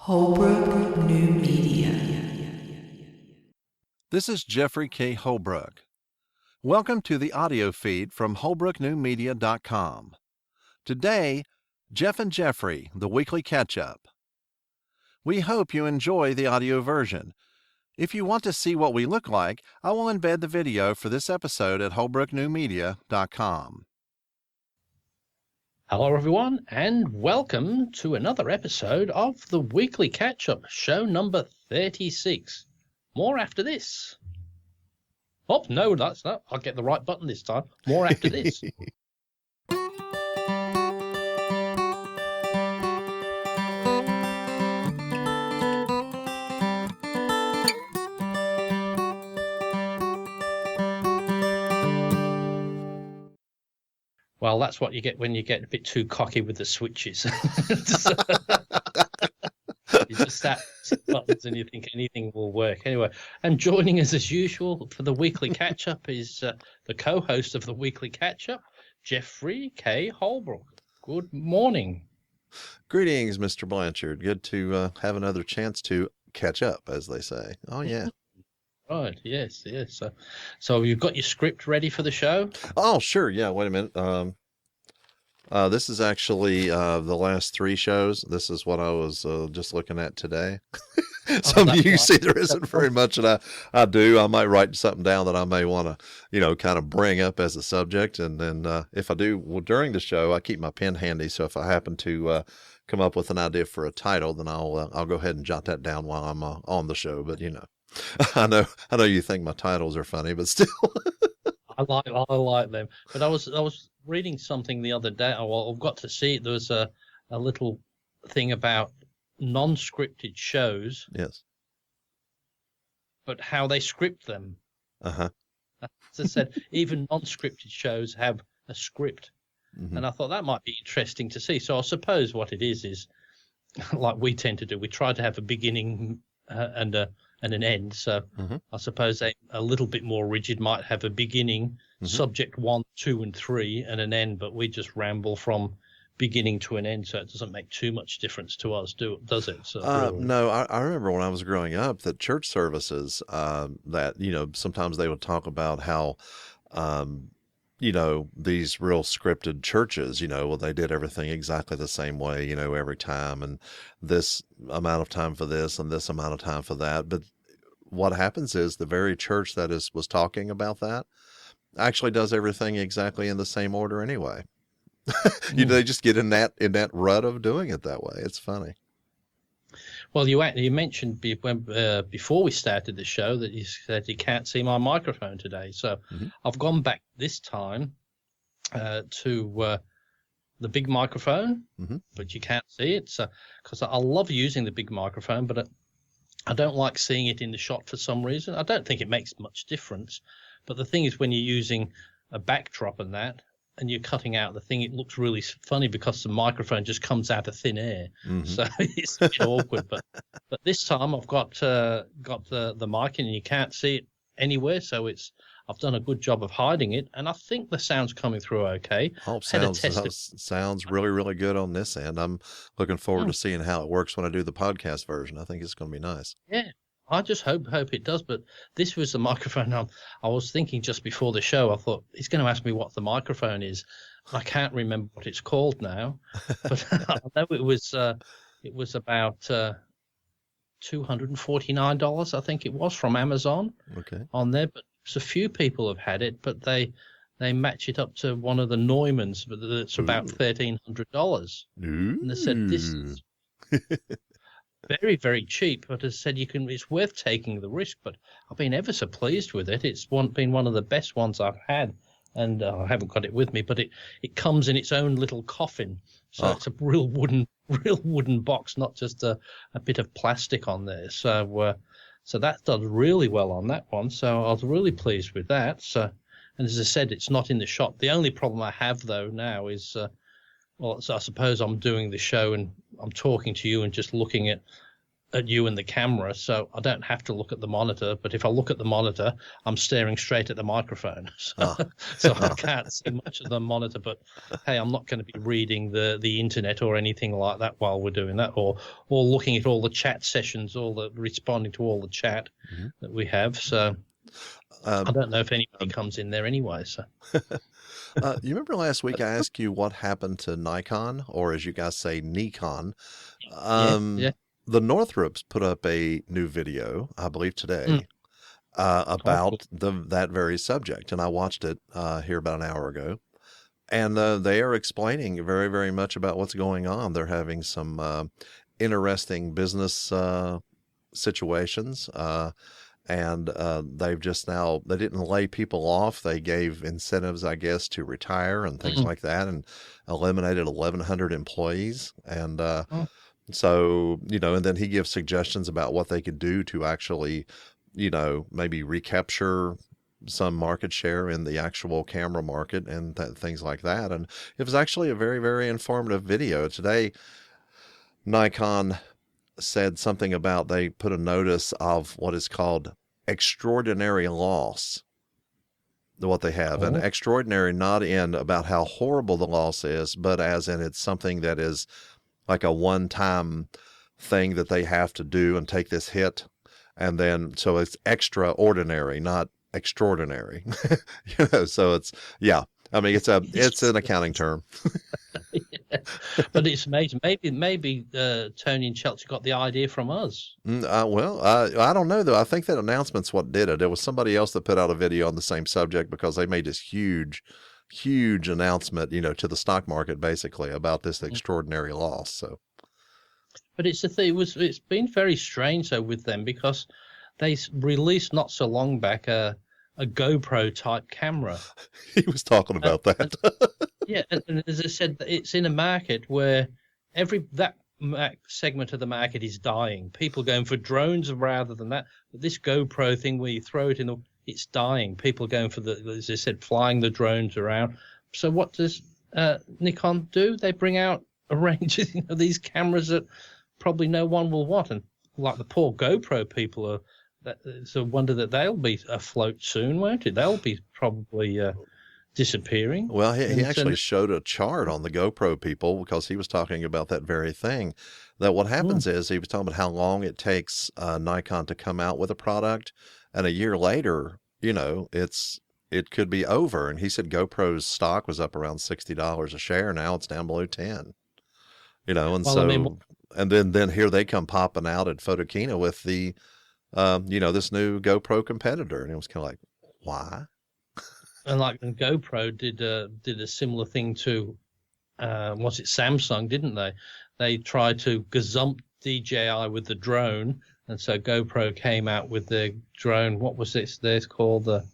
Holbrook New Media. This is Jeffrey K. Holbrook. Welcome to the audio feed from holbrooknewmedia.com. Today, Geoff and Jeffrey, the weekly catch-up. We hope you enjoy the audio version. If you want to see what we look like, I will embed the video for this episode at holbrooknewmedia.com. Hello, everyone, and welcome to another episode of the Weekly Catch-Up, show number 36. More after this. Oh, no, that's not. I'll get the right button this time. More after this. Well, that's what you get when you get a bit too cocky with the switches. You just tap buttons and you think anything will work. Anyway, and joining us as usual for the weekly catch-up is the co-host of the weekly catch-up, Jeffrey K. Holbrook. Good morning. Greetings, Mr. Blanchard. Good to have another chance to catch up, as they say. Oh, yeah. Right, yes. So you've got your script ready for the show? Oh, sure. Yeah, wait a minute. This is actually the last three shows. This is what I was just looking at today. So you see there isn't very much that I do. I might write something down that I may want to, kind of bring up as a subject. And then if I do, well, during the show, I keep my pen handy. So if I happen to come up with an idea for a title, then I'll go ahead and jot that down while I'm on the show. But, I know you think my titles are funny, but still. I like them. But I was reading something the other day. Well, I've got to see it. There was a little thing about non-scripted shows. Yes. But how they script them. Uh-huh. As I said, even non-scripted shows have a script. Mm-hmm. And I thought that might be interesting to see. So I suppose what it is like we tend to do. We try to have a beginning and an end. So mm-hmm. I suppose a little bit more rigid might have a beginning, mm-hmm. subject 1, 2, and 3, and an end. But we just ramble from beginning to an end, so it doesn't make too much difference to us, does it? So, really. No, I remember when I was growing up that church services that sometimes they would talk about how these real scripted churches, they did everything exactly the same way, every time, and this amount of time for this and this amount of time for that. But what happens is the very church that was talking about that actually does everything exactly in the same order anyway. They just get in that rut of doing it that way. It's funny. Well, you mentioned before we started the show that you said you can't see my microphone today. So mm-hmm. I've gone back this time to the big microphone, mm-hmm. but you can't see it. So because I love using the big microphone, but I don't like seeing it in the shot for some reason. I don't think it makes much difference. But the thing is, when you're using a backdrop and that, and you're cutting out the thing, it looks really funny because the microphone just comes out of thin air. Mm-hmm. So it's a bit awkward. But this time I've got the mic in and you can't see it anywhere. So I've done a good job of hiding it. And I think the sound's coming through okay. Sounds really, really good on this end. I'm looking forward to seeing how it works when I do the podcast version. I think it's going to be nice. Yeah. I just hope it does, but this was the microphone. I was thinking just before the show, I thought, he's going to ask me what the microphone is. I can't remember what it's called now, but I know it was about $249, I think it was, from Amazon on there. But a few people have had it, but they match it up to one of the Neumanns, but it's about $1,300. And they said, this is... very, very cheap, but as I said, it's worth taking the risk. But I've been ever so pleased with it. It's been one of the best ones I've had, and I haven't got it with me. But it comes in its own little coffin, so it's a real wooden box, not just a bit of plastic on there. So that does really well on that one. So I was really pleased with that. So, and as I said, it's not in the shot. The only problem I have though now is. So I suppose I'm doing the show and I'm talking to you and just looking at at you and the camera, so I don't have to look at the monitor. But if I look at the monitor, I'm staring straight at the microphone, so I can't see much of the monitor. But hey, I'm not going to be reading the internet or anything like that while we're doing that, or looking at all the chat sessions, responding to all the chat that we have. So I don't know if anybody comes in there anyway. So you remember last week I asked you what happened to Nikon, or as you guys say, Nikon? Yeah. The Northrops put up a new video, I believe today, about that very subject, and I watched it here about an hour ago. And they are explaining very, very much about what's going on. They're having some interesting business situations, and they didn't lay people off. They gave incentives, I guess, to retire and things like that, and eliminated 1,100 employees. And so, and then he gives suggestions about what they could do to actually, maybe recapture some market share in the actual camera market and things like that. And it was actually a very, very informative video. Today, Nikon said something about they put a notice of what is called extraordinary loss. What they have, an extraordinary, not in about how horrible the loss is, but as in it's something that is like a one-time thing that they have to do and take this hit. And then, so it's extraordinary, not extraordinary. So it's, I mean, it's an accounting term. But it's amazing. Maybe Tony and Chelsea got the idea from us. I don't know though. I think that announcement's what did it. It was somebody else that put out a video on the same subject because they made this huge announcement, to the stock market basically about this extraordinary loss. So, but it's it's been very strange though with them because they released not so long back a GoPro type camera. He was talking about that. And as I said, it's in a market where that segment of the market is dying. People going for drones rather than that. But this GoPro thing where you throw it in, it's dying. People going for as I said, flying the drones around. So what does Nikon do? They bring out a range of these cameras that probably no one will want. And like the poor GoPro people it's a wonder that they'll be afloat soon, won't it? They'll be probably disappearing. Well, he actually showed a chart on the GoPro people because he was talking about that very thing. That what happens is he was talking about how long it takes Nikon to come out with a product, and a year later, it could be over. And he said GoPro's stock was up around $60 a share. Now it's down below 10. And then here they come popping out at Photokina with the this new GoPro competitor, and it was kind of like, why? And GoPro did a similar thing to, was it Samsung, didn't they? They tried to gazump DJI with the drone, and so GoPro came out with the drone. What was it? Theirs called what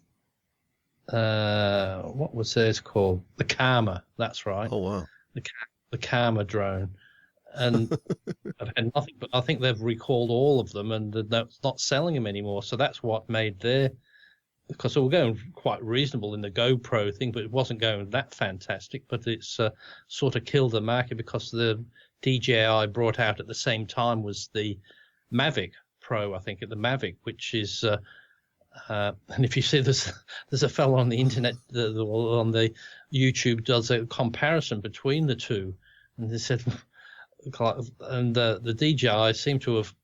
was theirs called? The Karma. That's right. Oh wow. The Karma drone. And I've had nothing, but I think they've recalled all of them and they're not selling them anymore. So that's what made because they were going quite reasonable in the GoPro thing, but it wasn't going that fantastic. But it's sort of killed the market because the DJI brought out at the same time was the Mavic Pro, I think, at the Mavic, which is, and if you see there's a fellow on the internet, on the YouTube does a comparison between the two, and they said, and the DJI seem to have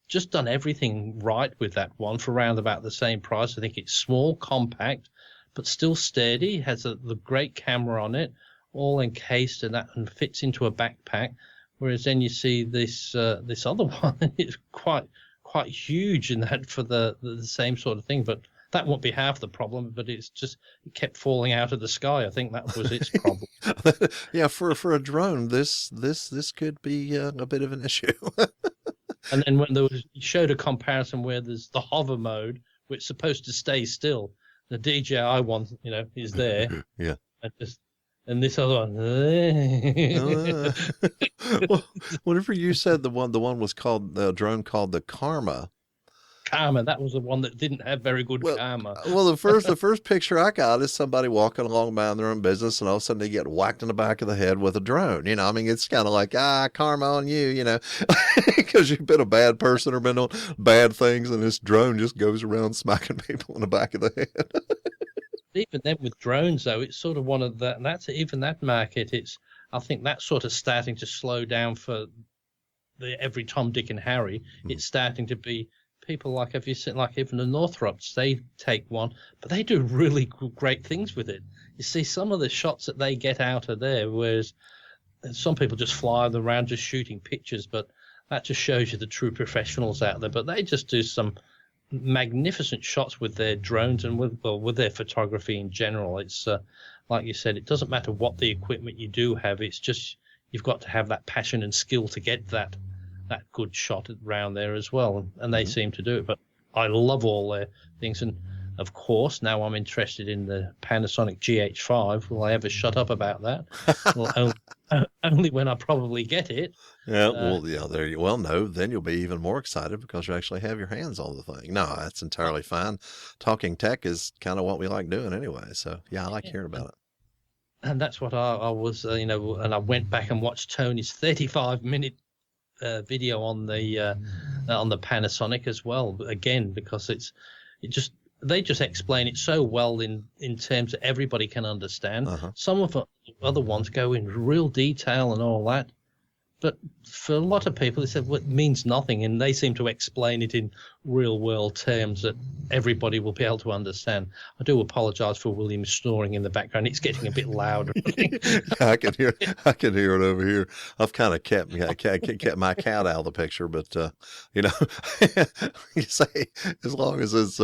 just done everything right with that one for around about the same price. I think it's small, compact, but still sturdy. Has the great camera on it, all encased and fits into a backpack. Whereas then you see this other one, it's quite huge in that for the same sort of thing. But that won't be half the problem. But it's just it kept falling out of the sky. I think that was its problem. Yeah, for a drone, this could be a bit of an issue. And then when you showed a comparison where there's the hover mode, which is supposed to stay still, the DJI one, is there. Yeah. And this other one. Well, whenever you said the one was called the drone called the Karma. karma. That was the one that didn't have very good karma. Well, the first picture I got is somebody walking along minding their own business, and all of a sudden they get whacked in the back of the head with a drone. I mean, it's kind of like, karma on you, because you've been a bad person or been on bad things, and this drone just goes around smacking people in the back of the head. Even then with drones, though, it's sort of one of that's even that market. I think that's sort of starting to slow down for every Tom, Dick, and Harry. It's starting to be people like, have you seen, like even the Northrops, they take one, but they do really great things with it. You see some of the shots that they get out of there, whereas some people just fly around just shooting pictures, but that just shows you the true professionals out there. But they just do some magnificent shots with their drones and with their photography in general. It's like you said, it doesn't matter what the equipment you do have. It's just you've got to have that passion and skill to get that good shot around there as well, and they seem to do it. But I love all their things, and of course now I'm interested in the Panasonic GH5. Will I ever shut up about that? Well, only when I probably get it. Yeah, there you. Well, no, then you'll be even more excited because you actually have your hands on the thing. No, that's entirely fine. Talking tech is kind of what we like doing anyway. So yeah, I like hearing about it. And that's what I was, and I went back and watched Tony's 35-minute video on the Panasonic as well. Again, because they just explain it so well in terms that everybody can understand. Some of the other ones go in real detail and all that, but for a lot of people, they said, well, it means nothing, and they seem to explain it in real world terms that everybody will be able to understand. I do apologize for William snoring in the background. It's getting a bit louder. I can hear it over here. I've kind of kept my cat out of the picture, but you say as long as it's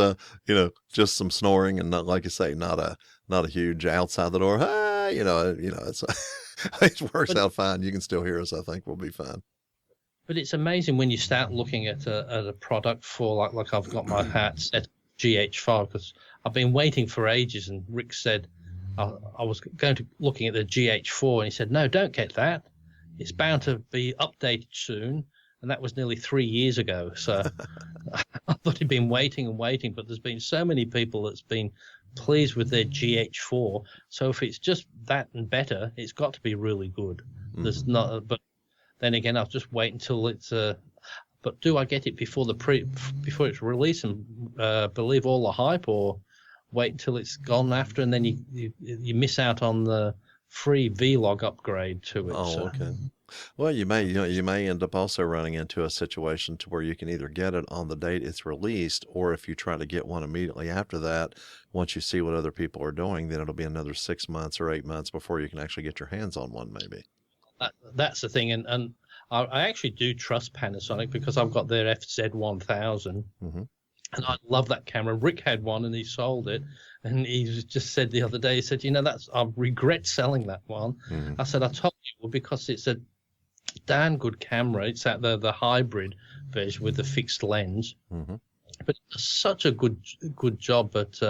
just some snoring and not, like you say, not a huge outside the door. It's it works out fine. You can still hear us. I think we'll be fine. But it's amazing when you start looking at a product for like I've got my hat set GH5 because I've been waiting for ages. And Rick said I was looking at the GH4, and he said, no, don't get that. It's bound to be updated soon. And that was nearly 3 years ago. So I thought he'd been waiting and waiting, but there's been so many people that's been pleased with their GH4. So if it's just that and better, it's got to be really good. There's not, but then again, I'll just wait until it's. But do I get it before before it's released and believe all the hype, or wait until it's gone after, and then you miss out on the free vlog upgrade to it? Oh, okay. Well, you may end up also running into a situation to where you can either get it on the date it's released, or if you try to get one immediately after that, once you see what other people are doing, then it'll be another 6 months or 8 months before you can actually get your hands on one, maybe. That's the thing, and I actually do trust Panasonic because I've got their FZ1000, and I love that camera. Rick had one and he sold it, and he just said the other day, he said, I regret selling that one. I said, I told you, because it's a darn good camera. It's at the hybrid version with the fixed lens, but it's such a good job. But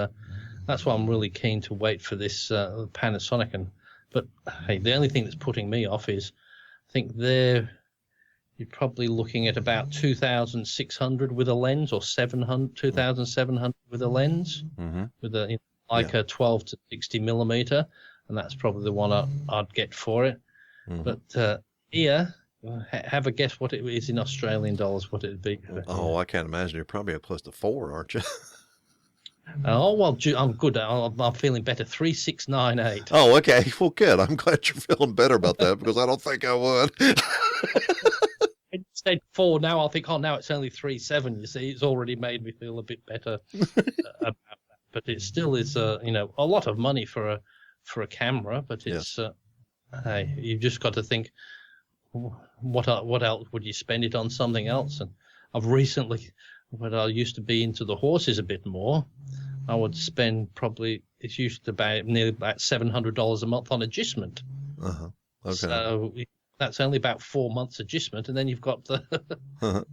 that's why I'm really keen to wait for this Panasonic. But hey, the only thing that's putting me off is I think you're probably looking at about 2,600 with a lens, or 2,700 with a lens, with a a 12 to 60 millimeter, and that's probably the one I'd get for it. But here, have a guess what it is in Australian dollars, what it would be. Oh, I can't imagine. You're probably up close to 4, aren't you? Oh, well, I'm good. I'm feeling better. 3,698. Oh, okay. Well, good. I'm glad you're feeling better about that, because I don't think I would. I said 4. Now I think, now it's only 3,7. You see, it's already made me feel a bit better about that. But it still is, a lot of money for a camera. But it's, hey, you've just got to think, what else would you spend it on? Something else? And I've recently, when I used to be into the horses a bit more, I would spend probably, it's used to nearly about $700 a month on agistment. Okay. So that's only about 4 months agistment, and then you've got the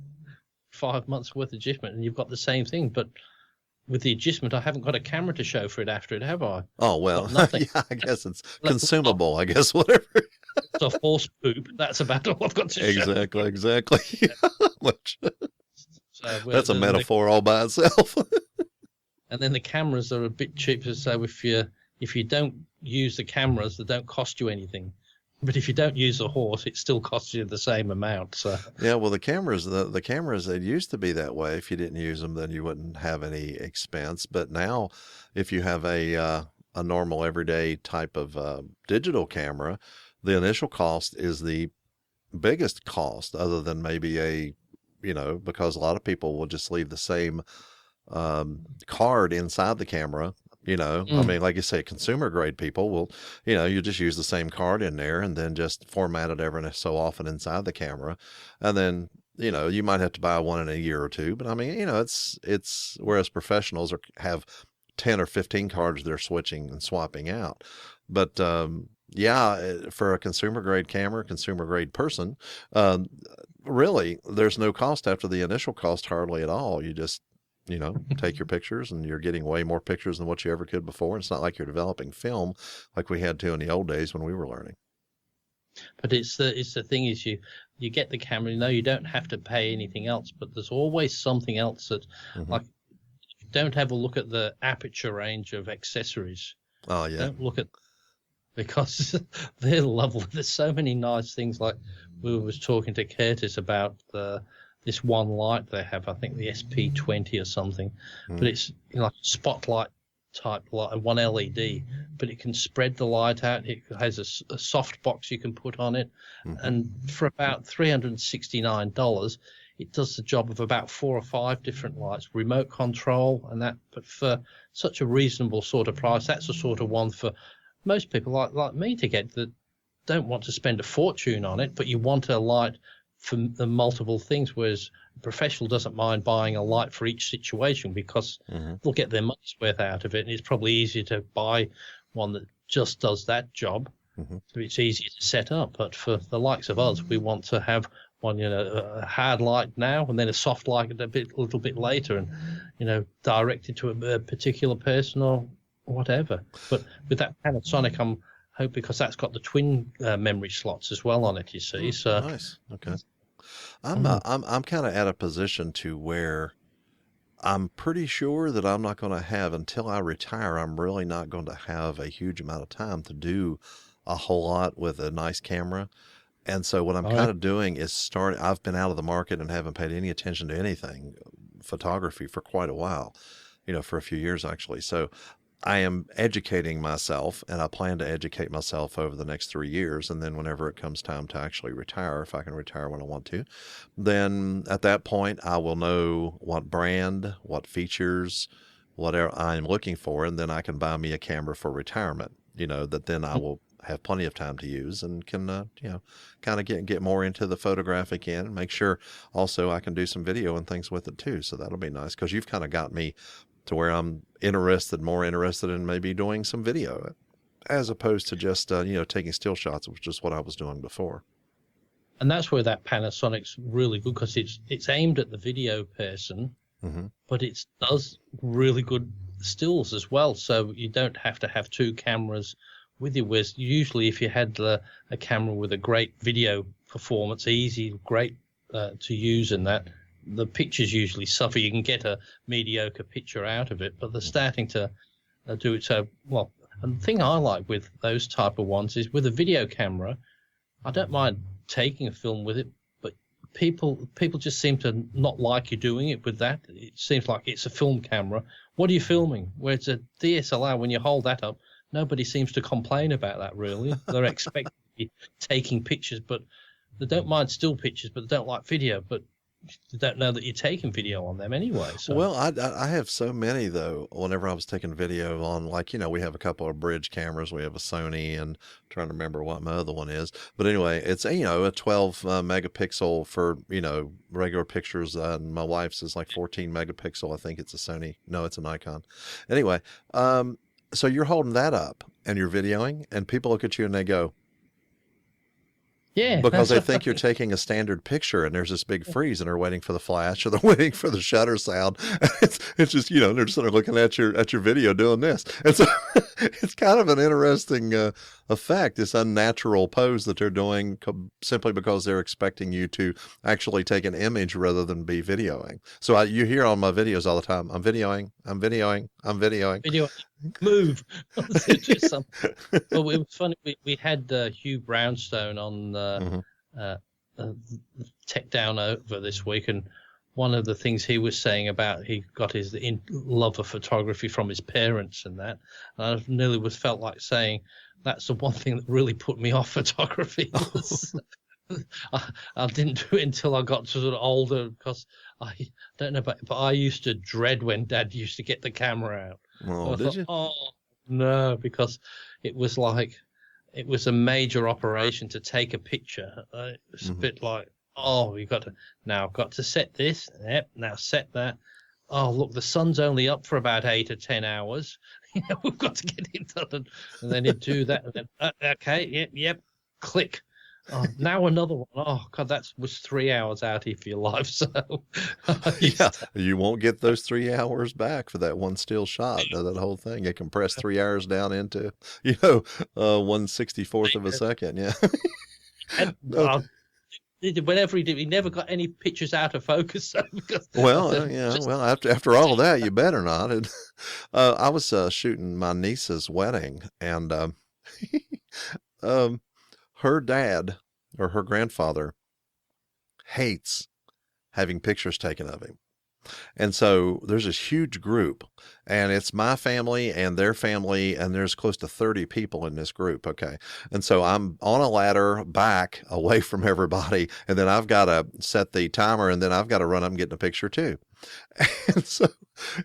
5 months worth of agistment, and you've got the same thing. But with the agistment, I haven't got a camera to show for it after it, have I? Oh, well, yeah, I guess it's consumable, I guess, whatever. It's a horse poop. That's about all I've got to show. Exactly. So That's a metaphor all by itself. And then the cameras are a bit cheaper. So if you don't use the cameras, they don't cost you anything. But if you don't use a horse, it still costs you the same amount. So yeah, well, the cameras, it used to be that way. If you didn't use them, then you wouldn't have any expense. But now, if you have a normal everyday type of digital camera, the initial cost is the biggest cost, other than maybe because a lot of people will just leave the same card inside the camera. I mean, like you say, consumer grade people will, you just use the same card in there and then just format it every so often inside the camera. And then, you might have to buy one in a year or two, but I mean, it's whereas professionals have 10 or 15 cards they're switching and swapping out. But, for a consumer grade camera, consumer grade person, really there's no cost after the initial cost, hardly at all. You just, take your pictures, and you're getting way more pictures than what you ever could before. It's not like you're developing film like we had to in the old days when we were learning. But it's the thing is you get the camera, you don't have to pay anything else, but there's always something else that like don't have a look at the aperture range of accessories. Oh yeah. Don't look at, because they're lovely. There's so many nice things. Like we was talking to Curtis about this one light they have, I think the SP20 or something, but it's like a spotlight type light, one LED, but it can spread the light out. It has a soft box you can put on it, and for about $369, it does the job of about 4 or 5 different lights, remote control and that. But for such a reasonable sort of price, that's the sort of one for most people like me to get, that don't want to spend a fortune on it, but you want a light for the multiple things, whereas a professional doesn't mind buying a light for each situation because they'll get their money's worth out of it, and it's probably easier to buy one that just does that job. So it's easier to set up. But for the likes of us, we want to have one, a hard light now and then a soft light a little bit later, and directed to a particular person or whatever. But with that Panasonic, I'm hope, because that's got the twin memory slots as well on it, you see. So nice. Okay. I'm kind of at a position to where I'm pretty sure that I'm not going to have, until I retire, I'm really not going to have a huge amount of time to do a whole lot with a nice camera. And so what I'm kind of doing is I've been out of the market and haven't paid any attention to anything photography for quite a while, for a few years actually. So I am educating myself, and I plan to educate myself over the next 3 years. And then whenever it comes time to actually retire, if I can retire when I want to, then at that point I will know what brand, what features, whatever I'm looking for. And then I can buy me a camera for retirement, that then I will have plenty of time to use, and can, kind of get more into the photographic end, and make sure also I can do some video and things with it too. So that'll be nice, because you've kind of got me to where I'm more interested in maybe doing some video, as opposed to just, taking still shots, which is what I was doing before. And that's where that Panasonic's really good, because it's aimed at the video person, but it does really good stills as well. So you don't have to have 2 cameras with you, whereas usually if you had a camera with a great video performance, great to use, and that, the pictures usually suffer. You can get a mediocre picture out of it, but they're starting to do it so well. And the thing I like with those type of ones is, with a video camera, I don't mind taking a film with it, but people just seem to not like you doing it with that. It seems like it's a film camera. What are you filming? Where it's a DSLR, when you hold that up, nobody seems to complain about that, really. They're expecting to be taking pictures, but they don't mind still pictures, but they don't like video. But they don't know that you're taking video on them anyway. So. Well, I have so many, though. Whenever I was taking video on, like, we have a couple of bridge cameras. We have a Sony, and I'm trying to remember what my other one is. But anyway, it's a 12 megapixel for, regular pictures. And my wife's is like 14 megapixel. I think it's a Sony. No, it's a Nikon. Anyway, so you're holding that up and you're videoing, and people look at you and they go, yeah, because they think you're taking a standard picture, and there's this big freeze, and they're waiting for the flash, or they're waiting for the shutter sound. It's just, they're just sort of looking at your video doing this. And so it's kind of an interesting effect, this unnatural pose that they're doing simply because they're expecting you to actually take an image rather than be videoing. So you hear on my videos all the time, I'm videoing, I'm videoing, I'm videoing. Video, move. Well, it was funny. We had Hugh Brownstone on Tech Down Over this week, and one of the things he was saying about he got his love of photography from his parents and that. And I nearly felt like saying that's the one thing that really put me off photography. I didn't do it until I got sort of older, because I don't know, but I used to dread when Dad used to get the camera out. Oh, did you? Oh no, because it was a major operation to take a picture. It was a bit like, oh, you've got to set this. Yep, now set that. Oh, look, the sun's only up for about 8 or 10 hours. We've got to get it done. And then you do that. And then, okay, yep, click. Oh, now another one. Oh, God, that was 3 hours out of your life. So, you won't get those 3 hours back for that one still shot. That whole thing, it compressed 3 hours down into, 1/64th of a second. Yeah. And, whenever he did, he never got any pictures out of focus. After all of that, you better not. And, I was shooting my niece's wedding, and her dad or her grandfather hates having pictures taken of him. And so there's this huge group, and it's my family and their family, and there's close to 30 people in this group. Okay. And so I'm on a ladder back away from everybody, and then I've got to set the timer, and then I've got to run up and get in a picture too. And so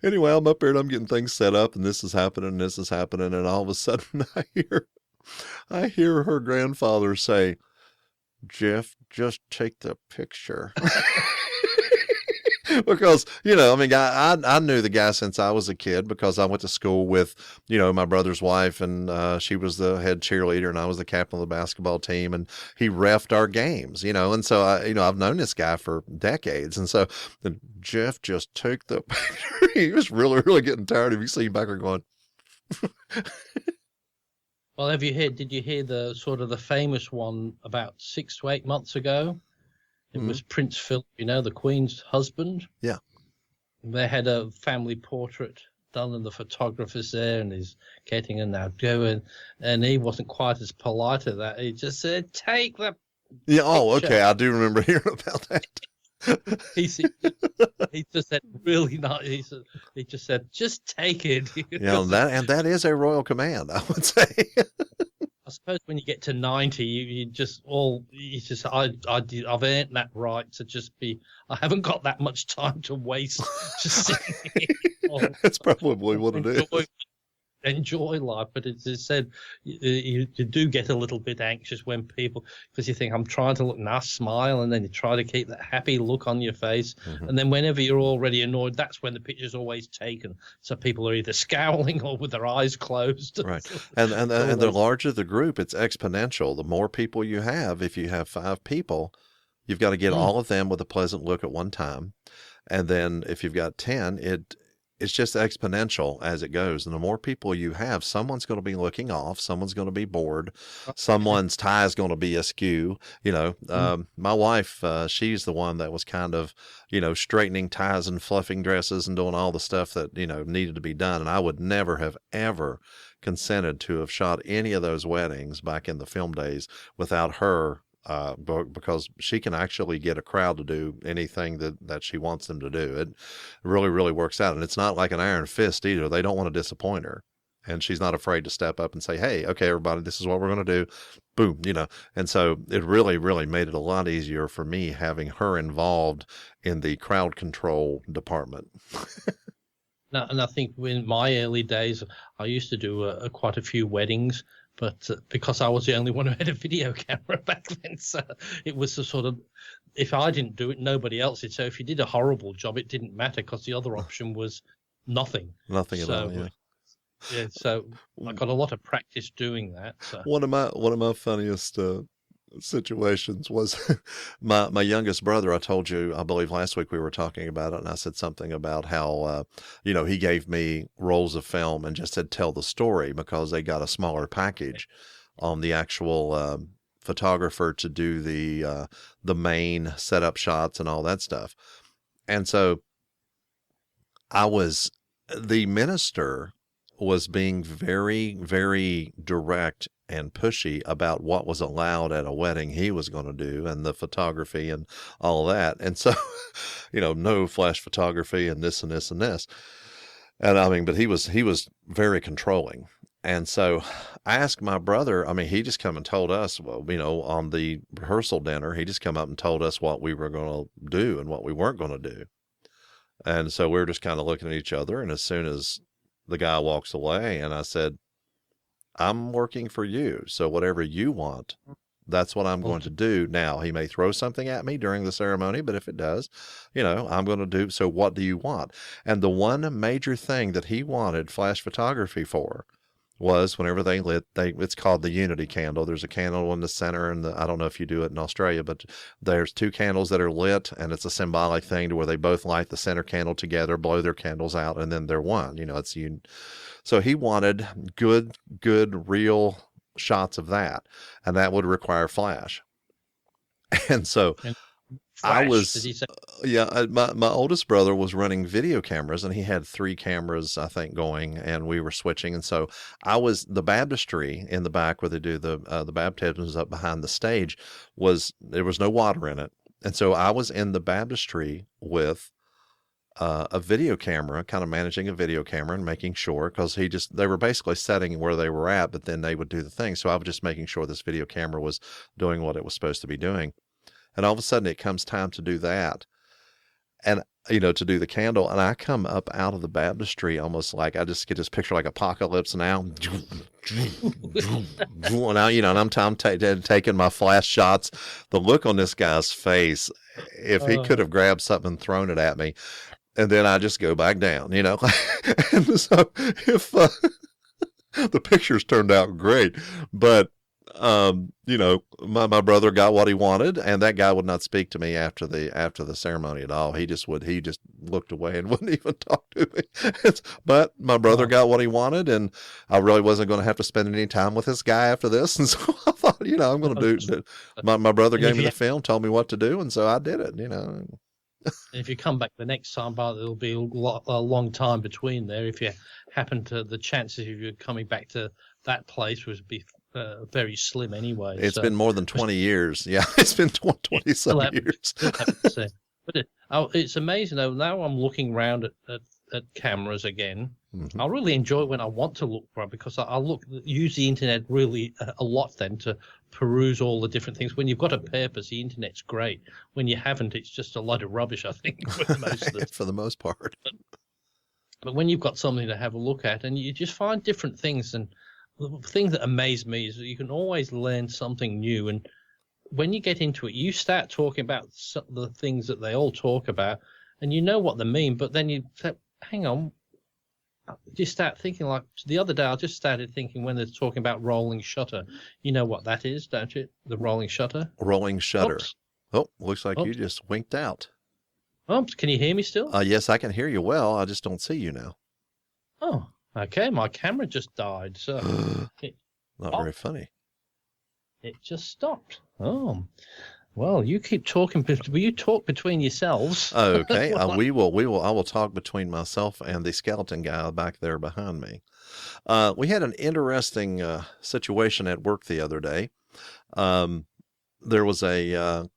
anyway, I'm up here and I'm getting things set up, and this is happening, and all of a sudden I hear her grandfather say, "Geoff, just take the picture." Because, I knew the guy since I was a kid, because I went to school with, my brother's wife, and she was the head cheerleader, and I was the captain of the basketball team, and he reffed our games, and so I've known this guy for decades. And so Geoff, just take the picture. He was really, really getting tired of you seeing back there going. Well, did you hear the sort of the famous one about 6 to 8 months ago? It was Prince Philip, the Queen's husband. Yeah. They had a family portrait done, and the photographer's there, and he's getting a now going, and he wasn't quite as polite as that. He just said, "Take the Yeah. Oh, okay. I do remember hearing about that. he just said really not. He just said, "Just take it." That is a royal command, I would say. I suppose when you get to 90, I've earned that right to just be. I haven't got that much time to waste. Just sitting here. That's probably what it is. Enjoy life, but as I said, you do get a little bit anxious when people, because you think, I'm trying to look nice, smile, and then you try to keep that happy look on your face, and then whenever you're already annoyed, that's when the picture's always taken. So people are either scowling or with their eyes closed. Right, and the larger the group, it's exponential. The more people you have, if you have 5 people, you've got to get all of them with a pleasant look at one time, and then if you've got 10, it's just exponential as it goes. And the more people you have, someone's going to be looking off, someone's going to be bored, someone's tie is going to be askew. My wife, she's the one that was kind of, straightening ties and fluffing dresses and doing all the stuff that, needed to be done. And I would never have ever consented to have shot any of those weddings back in the film days without her. Because she can actually get a crowd to do anything that she wants them to do. It really, really works out. And it's not like an iron fist either. They don't want to disappoint her. And she's not afraid to step up and say, "Hey, okay, everybody, this is what we're going to do." Boom, And so it really, really made it a lot easier for me having her involved in the crowd control department. Now, and I think in my early days, I used to do quite a few weddings. But because I was the only one who had a video camera back then, so it was a sort of, if I didn't do it, nobody else did. So if you did a horrible job, it didn't matter, because the other option was nothing. Nothing at all, yeah. Yeah, so I got a lot of practice doing that. So. One of my funniest situations was my youngest brother. I told you, I believe last week we were talking about it, and I said something about how, he gave me rolls of film and just said, tell the story, because they got a smaller package on the actual photographer to do the main setup shots and all that stuff. And so the minister was being very, very direct and pushy about what was allowed at a wedding he was going to do, and the photography and all that. And so, no flash photography and this and this and this. And I mean, but he was very controlling. And so I asked my brother, he just come and told us, well, on the rehearsal dinner, he just come up and told us what we were going to do and what we weren't going to do. And so we were just kind of looking at each other. And as soon as the guy walks away, and I said, I'm working for you. So whatever you want, that's what I'm going to do. Now, he may throw something at me during the ceremony, but if it does, I'm going to do. So what do you want? And the one major thing that he wanted flash photography for was whenever they lit, it's called the unity candle. There's a candle in the center, and I don't know if you do it in Australia, but there's two candles that are lit, and it's a symbolic thing to where they both light the center candle together, blow their candles out, and then they're one. So he wanted good, real shots of that, and that would require flash. And so Flash, I was, did he say? my oldest brother was running video cameras, and he had 3 cameras, I think, going, and we were switching. And so the baptistry in the back where they do the baptisms up behind the stage there was no water in it. And so I was in the baptistry with a video camera, kind of managing a video camera and making sure, because they were basically setting where they were at, but then they would do the thing. So I was just making sure this video camera was doing what it was supposed to be doing. And all of a sudden it comes time to do that, and, to do the candle. And I come up out of the baptistry almost like I just get this picture like Apocalypse Now. And I'm taking my flash shots. The look on this guy's face, if he could have grabbed something and thrown it at me, and then I just go back down, And so if the pictures turned out great, but my brother got what he wanted, and that guy would not speak to me after the ceremony at all. He just looked away and wouldn't even talk to me. But my brother got what he wanted, and I really wasn't going to have to spend any time with this guy after this. And so I thought, I'm going to do it. My brother gave me the film, told me what to do, and so I did it, If you come back the next time, but there'll be a long time between there. If you happen to, the chances of you coming back to that place would be very slim anyway. It's been more than 20 years. Yeah, it's been 20-some years. But it's amazing, though. Now I'm looking around at cameras again. Mm-hmm. I really enjoy when I want to look for it, because I use the internet really a lot then to peruse all the different things. When you've got a purpose, the internet's great. When you haven't, it's just a lot of rubbish, I think, for the most part. But when you've got something to have a look at, and you just find different things, and the thing that amazed me is that you can always learn something new. And when you get into it, you start talking about the things that they all talk about, and you know what they mean, but then you say, hang on, you start thinking, like the other day, I just started thinking when they're talking about rolling shutter. You know what that is, don't you? The rolling shutter? Rolling shutter. Oops. Oh, looks like Oops. you just winked out. Oops, can you hear me still? Yes, I can hear you well. I just don't see you now. Oh, okay. My camera just died, so Not very funny. It just stopped. Oh, well, you keep talking. Will you talk between yourselves? Okay, we will. I will talk between myself and the skeleton guy back there behind me. We had an interesting situation at work the other day. There was a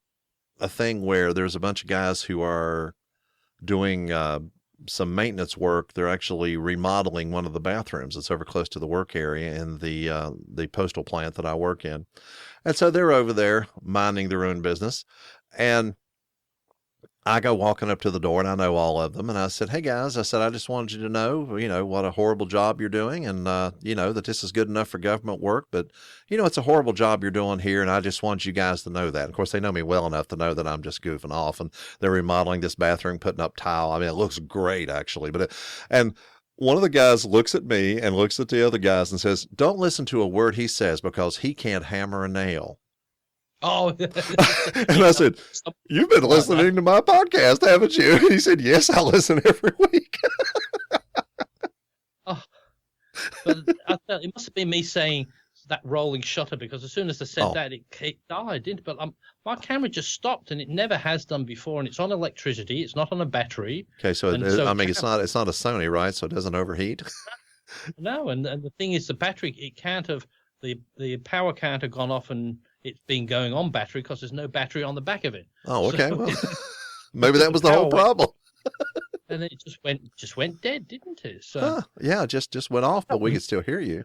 thing where there's a bunch of guys who are doing some maintenance work. They're actually remodeling one of the bathrooms. It's over close to the work area in the postal plant that I work in. And so they're over there minding their own business. And I go walking up to the door, and I know all of them. And I said, hey guys, I just wanted you to know, what a horrible job you're doing. And, that this is good enough for government work, but it's a horrible job you're doing here. And I just want you guys to know that. Of course, they know me well enough to know that I'm just goofing off, and they're remodeling this bathroom, putting up tile. I mean, it looks great actually, and one of the guys looks at me and looks at the other guys and says, don't listen to a word he says, because he can't hammer a nail. Oh, And I said, "You've been like listening to my podcast, haven't you?" And he said, "Yes, I listen every week." oh, but it must have been me saying that rolling shutter, because as soon as I said that, it died, didn't it? But my camera just stopped, and it never has done before, and it's on electricity. It's not on a battery. Okay, so, I mean, it's not a Sony, right? So it doesn't overheat. No, and the thing is, the battery, it can't have, the power can't have gone off and it's been going on battery because there's no battery on the back of it. Oh, okay. So, well, maybe that was the whole problem. And then it just went dead, didn't it? So yeah, just went off, but we could still hear you.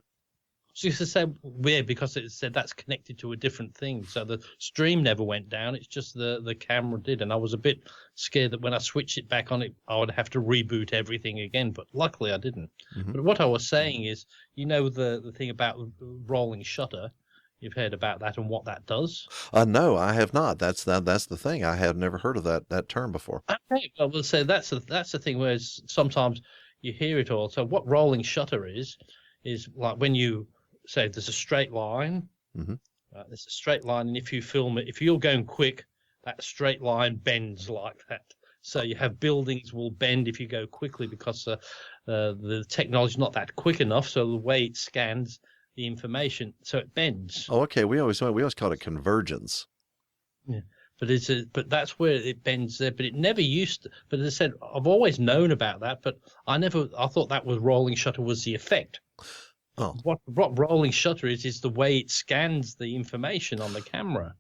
she said weird because it said that's connected to a different thing. So the stream never went down. It's just the camera did. And I was a bit scared that when I switched it back on, I would have to reboot everything again. But luckily I didn't. Mm-hmm. But what I was saying is, the thing about rolling shutter, you've heard about that and what that does? No, I have not. That's the thing. I have never heard of that term before. Okay, well, we'll say that's the thing where sometimes you hear it all. So what rolling shutter is like when you say there's a straight line, there's a straight line, and if you film it, if you're going quick, that straight line bends like that. So you have buildings will bend if you go quickly because the technology's not that quick enough. So the way it scans the information, so it bends. Oh, okay. We always call it convergence. Yeah, but that's where it bends there. But it never used to. But as I said, I've always known about that, but I thought that was rolling shutter was the effect. Oh. What rolling shutter is the way it scans the information on the camera.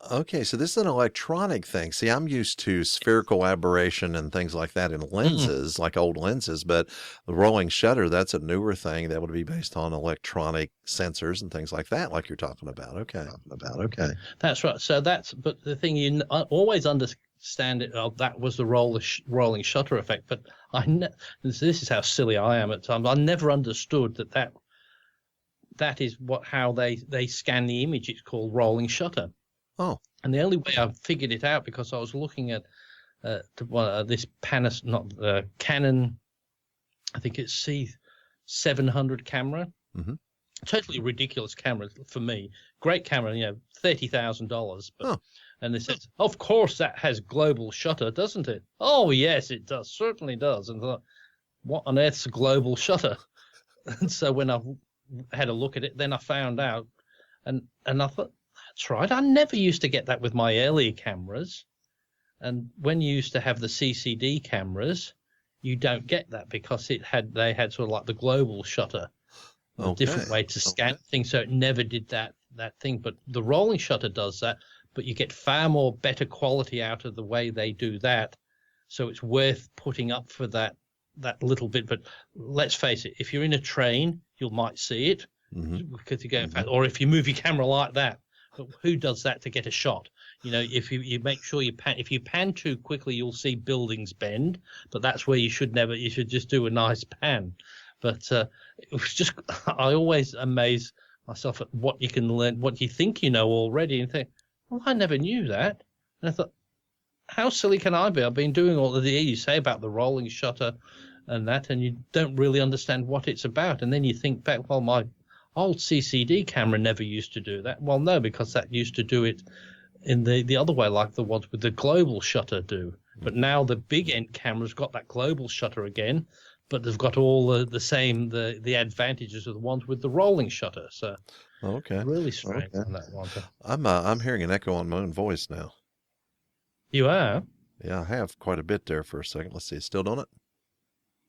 Okay, so this is an electronic thing. See, I'm used to spherical aberration and things like that in lenses, like old lenses, but the rolling shutter, that's a newer thing that would be based on electronic sensors and things like that, like you're talking about. Okay. That's right. So but the thing, you always understand it, that was the rolling shutter effect, but this is how silly I am at times. I never understood that is how they scan the image. It's called rolling shutter. Oh, and the only way I figured it out because I was looking at this Canon, I think it's C700 camera. Mm-hmm. Totally ridiculous camera for me. Great camera, $30,000. And they said, of course that has global shutter, doesn't it? Oh yes, it does. Certainly does. And I thought, what on earth's a global shutter? And so when I had a look at it, then I found out, and I thought, that's right. I never used to get that with my earlier cameras. And when you used to have the CCD cameras, you don't get that because they had sort of like the global shutter, a different way to scan things. So it never did that thing. But the rolling shutter does that, but you get far more better quality out of the way they do that. So it's worth putting up for that little bit. But let's face it, if you're in a train, you might see it because you're going fast. Or if you move your camera like that. But who does that to get a shot? If you make sure if you pan too quickly, you'll see buildings bend. But that's where you should just do a nice pan. But it was just, I always amaze myself at what you can learn, what you think you know already, and think, well, I never knew that. And I thought, how silly can I be? I've been doing all of the you say about the rolling shutter and that, and you don't really understand what it's about. And then you think back, well, my old CCD camera never used to do that. Well, no, because that used to do it in the other way, like the ones with the global shutter do. But now the big end camera's got that global shutter again, but they've got all the same the advantages of the ones with the rolling shutter. So really strange on that one. I'm hearing an echo on my own voice now. You are? Yeah, I have quite a bit there for a second. Let's see, still doing it?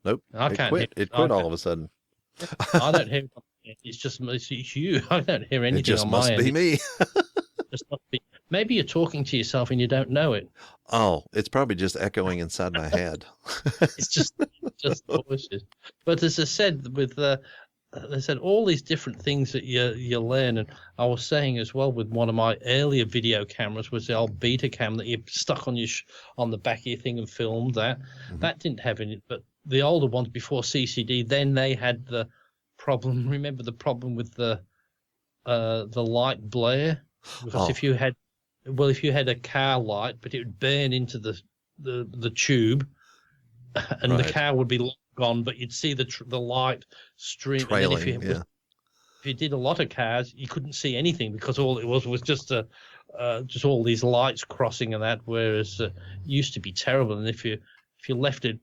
Nope. It quit all of a sudden. I don't hear. It's you. I don't hear anything. It just on must my be end. me. Maybe you're talking to yourself and you don't know it. Oh, it's probably just echoing inside my head. It's just voices. But as I said, they said all these different things that you learn, and I was saying as well with one of my earlier video cameras was the old Beta cam that you stuck on the back of your thing and filmed that. Mm-hmm. That didn't have any, but the older ones before CCD, then they had the problem. Remember the problem with the light blare? Because if you had a car light, but it would burn into the tube, and the car would be long gone, but you'd see the light stream. Trailing, and then if you did a lot of cars, you couldn't see anything because all it was just all these lights crossing and that. Whereas it used to be terrible, and if you left it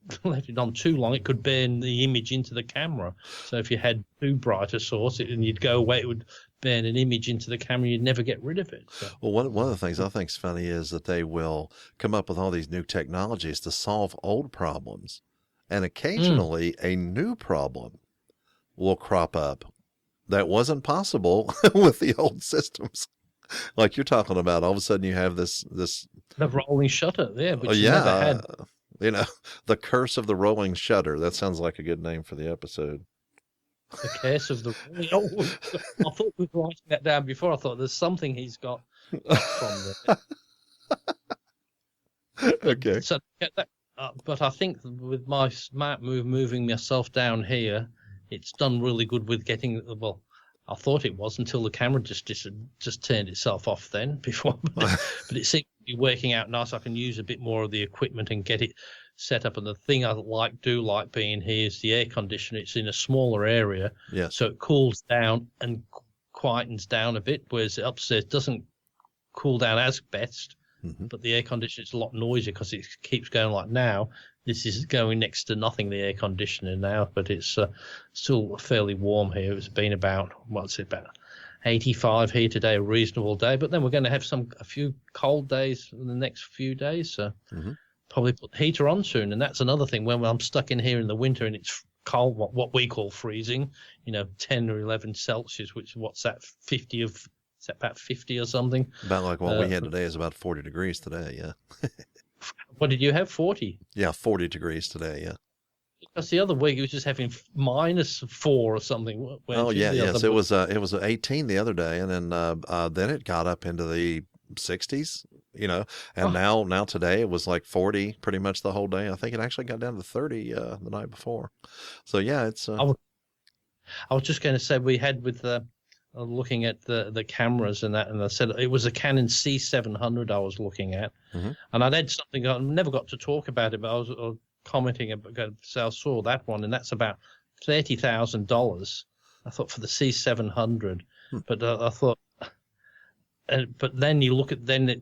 on too long, it could burn the image into the camera. So if you had too bright a source, and you'd go away, it would burn an image into the camera. You'd never get rid of it. So. Well, one of the things I think is funny is that they will come up with all these new technologies to solve old problems, and occasionally a new problem will crop up that wasn't possible with the old systems. Like you're talking about, all of a sudden you have this the rolling shutter there, which you never had. The curse of the rolling shutter. That sounds like a good name for the episode. The curse of the rolling. I thought we were writing that down before. I thought there's something he's got from there. Okay. So but I think with my smart move moving myself down here, it's done really good with getting. Well, I thought it was until the camera just turned itself off then before, but it seems to be working out nice. I can use a bit more of the equipment and get it set up. And the thing I do like being here is the air conditioner. It's in a smaller area, so it cools down and quietens down a bit, whereas upstairs doesn't cool down as best. Mm-hmm. But the air conditioner is a lot noisier because it keeps going like now. This is going next to nothing, the air conditioner now, but it's still fairly warm here. It's been about 85 here today, a reasonable day. But then we're going to have a few cold days in the next few days. So probably put the heater on soon. And that's another thing. When I'm stuck in here in the winter and it's cold, what we call freezing, 10 or 11 Celsius, which what's that, 50 of... Is that about 50 or something? About like what we had today is about 40 degrees today, yeah. What did you have, 40? Yeah, 40 degrees today, yeah. Because the other week it was just having -4 or something. Oh, yes. It was 18 the other day, and then it got up into the 60s, and now today it was like 40 pretty much the whole day. I think it actually got down to 30 the night before. So, yeah, it's... I was just going to say we had with the... looking at the cameras and that, and I said it was a Canon C700 I was looking at, and I'd had something I never got to talk about it, but I was commenting about. So I saw that one, and that's about $30,000. I thought for the C700, but I thought, but then you look at the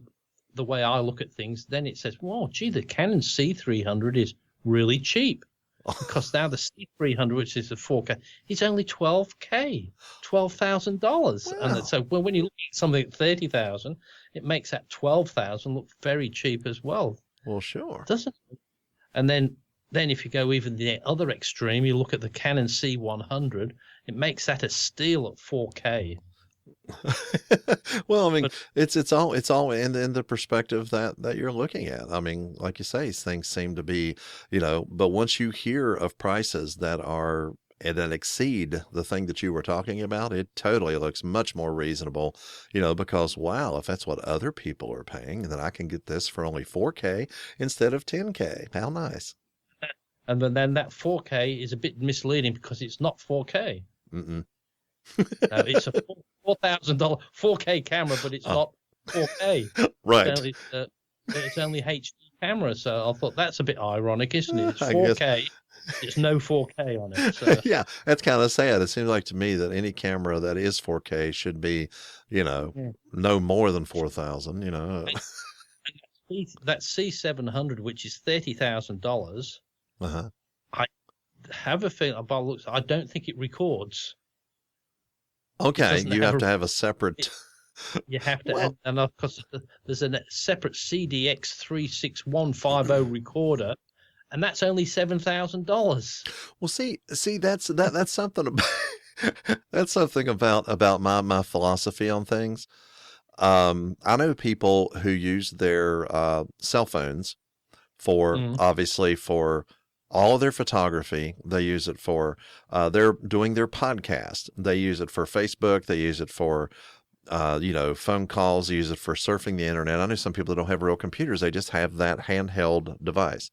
way I look at things, then it says, "Well, gee, the Canon C300 is really cheap." Because now the C300, which is a 4K, is only $12,000. Wow. And so when you look at something at $30,000, it makes that $12,000 look very cheap as well. Well, sure. Doesn't it? And then if you go even the other extreme, you look at the Canon C100, it makes that a steal at 4K. Well, I mean, it's all in the perspective that you're looking at. I mean, like you say, things seem to be, but once you hear of prices that exceed the thing that you were talking about, it totally looks much more reasonable, because wow, if that's what other people are paying, then I can get this for only 4K instead of 10K. How nice. And then that 4K is a bit misleading because it's not 4K. It's a $4,000 4K camera, but it's not 4K. Right. It's only HD camera, so I thought that's a bit ironic, isn't it? It's 4K. There's no 4K on it. So. Yeah, that's kind of sad. It seems like to me that any camera that is 4K should be, no more than 4,000. That C700, which is $30,000. I have a feeling, by looks, I don't think it records. Okay, you have to have a separate. You have to, and of course, there's a separate CDX 36150 recorder, and that's only $7,000. Well, see, that's something about that's something about my philosophy on things. I know people who use their cell phones for obviously for all of their photography. They use it for they're doing their podcast. They use it for Facebook. They use it for phone calls. They use it for surfing the internet. I know some people that don't have real computers. They just have that handheld device,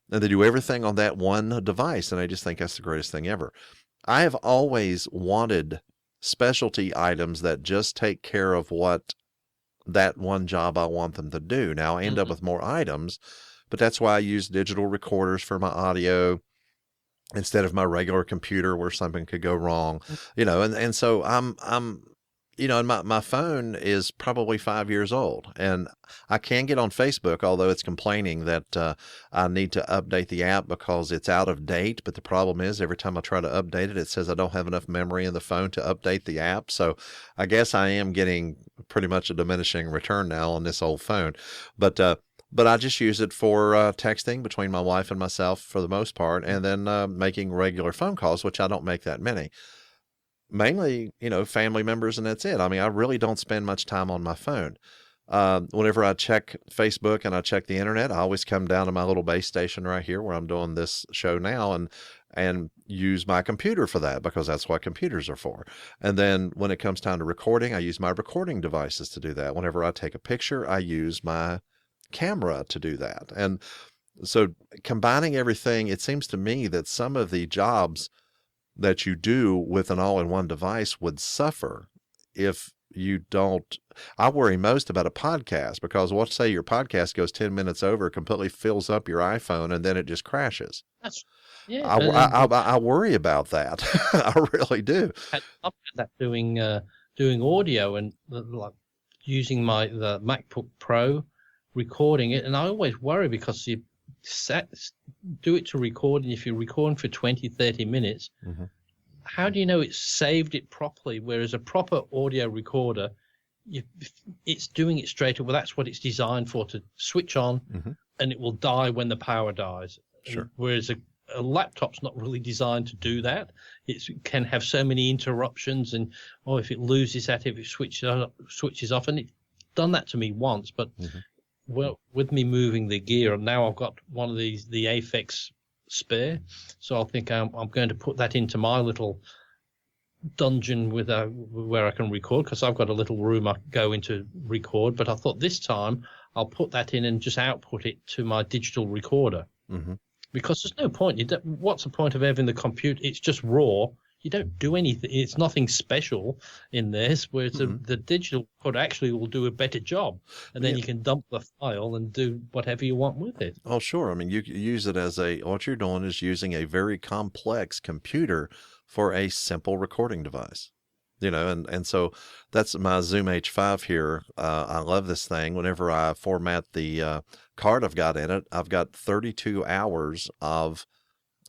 and they do everything on that one device. And I just think that's the greatest thing ever. I have always wanted specialty items that just take care of what that one job I want them to do. Now I end up with more items, but that's why I use digital recorders for my audio. instead of my regular computer where something could go wrong, and so I'm and my phone is probably 5 years old, and I can get on Facebook, although it's complaining that I need to update the app because it's out of date. But the problem is every time I try to update it, it says I don't have enough memory in the phone to update the app. So I guess I am getting pretty much a diminishing return now on this old phone. But I just use it for texting between my wife and myself for the most part, and then making regular phone calls, which I don't make that many. Mainly, family members, and that's it. I mean, I really don't spend much time on my phone. Whenever I check Facebook and I check the internet, I always come down to my little base station right here where I'm doing this show now and use my computer for that, because that's what computers are for. And then when it comes time to recording, I use my recording devices to do that. Whenever I take a picture, I use my camera to do that. And so combining everything, it seems to me that some of the jobs that you do with an all-in-one device would suffer if you don't. I worry most about a podcast, because let's say your podcast goes 10 minutes over, completely fills up your iPhone, and then it just crashes. I worry about that. I really do. I love that doing audio and like using the MacBook Pro, recording it, and I always worry because you do it to record, and if you're recording for 20-30 minutes, how do you know it's saved it properly? Whereas a proper audio recorder, it's doing it straight away. Well, that's what it's designed for, to switch on, and it will die when the power dies. Sure. Whereas a laptop's not really designed to do that. It can have so many interruptions, and if it loses that, if it switches off, and it's done that to me once, but well, with me moving the gear, now I've got one of the Aphex spare, so I think I'm going to put that into my little dungeon where I can record, because I've got a little room I go into record. But I thought this time I'll put that in and just output it to my digital recorder, because there's no point. What's the point of having the computer? It's just raw. You don't do anything. It's nothing special in this, whereas the digital recorder actually will do a better job. And then you can dump the file and do whatever you want with it. Oh, sure. I mean, you use it as what you're doing is using a very complex computer for a simple recording device. And so that's my Zoom H5 here. I love this thing. Whenever I format the card I've got in it, I've got 32 hours of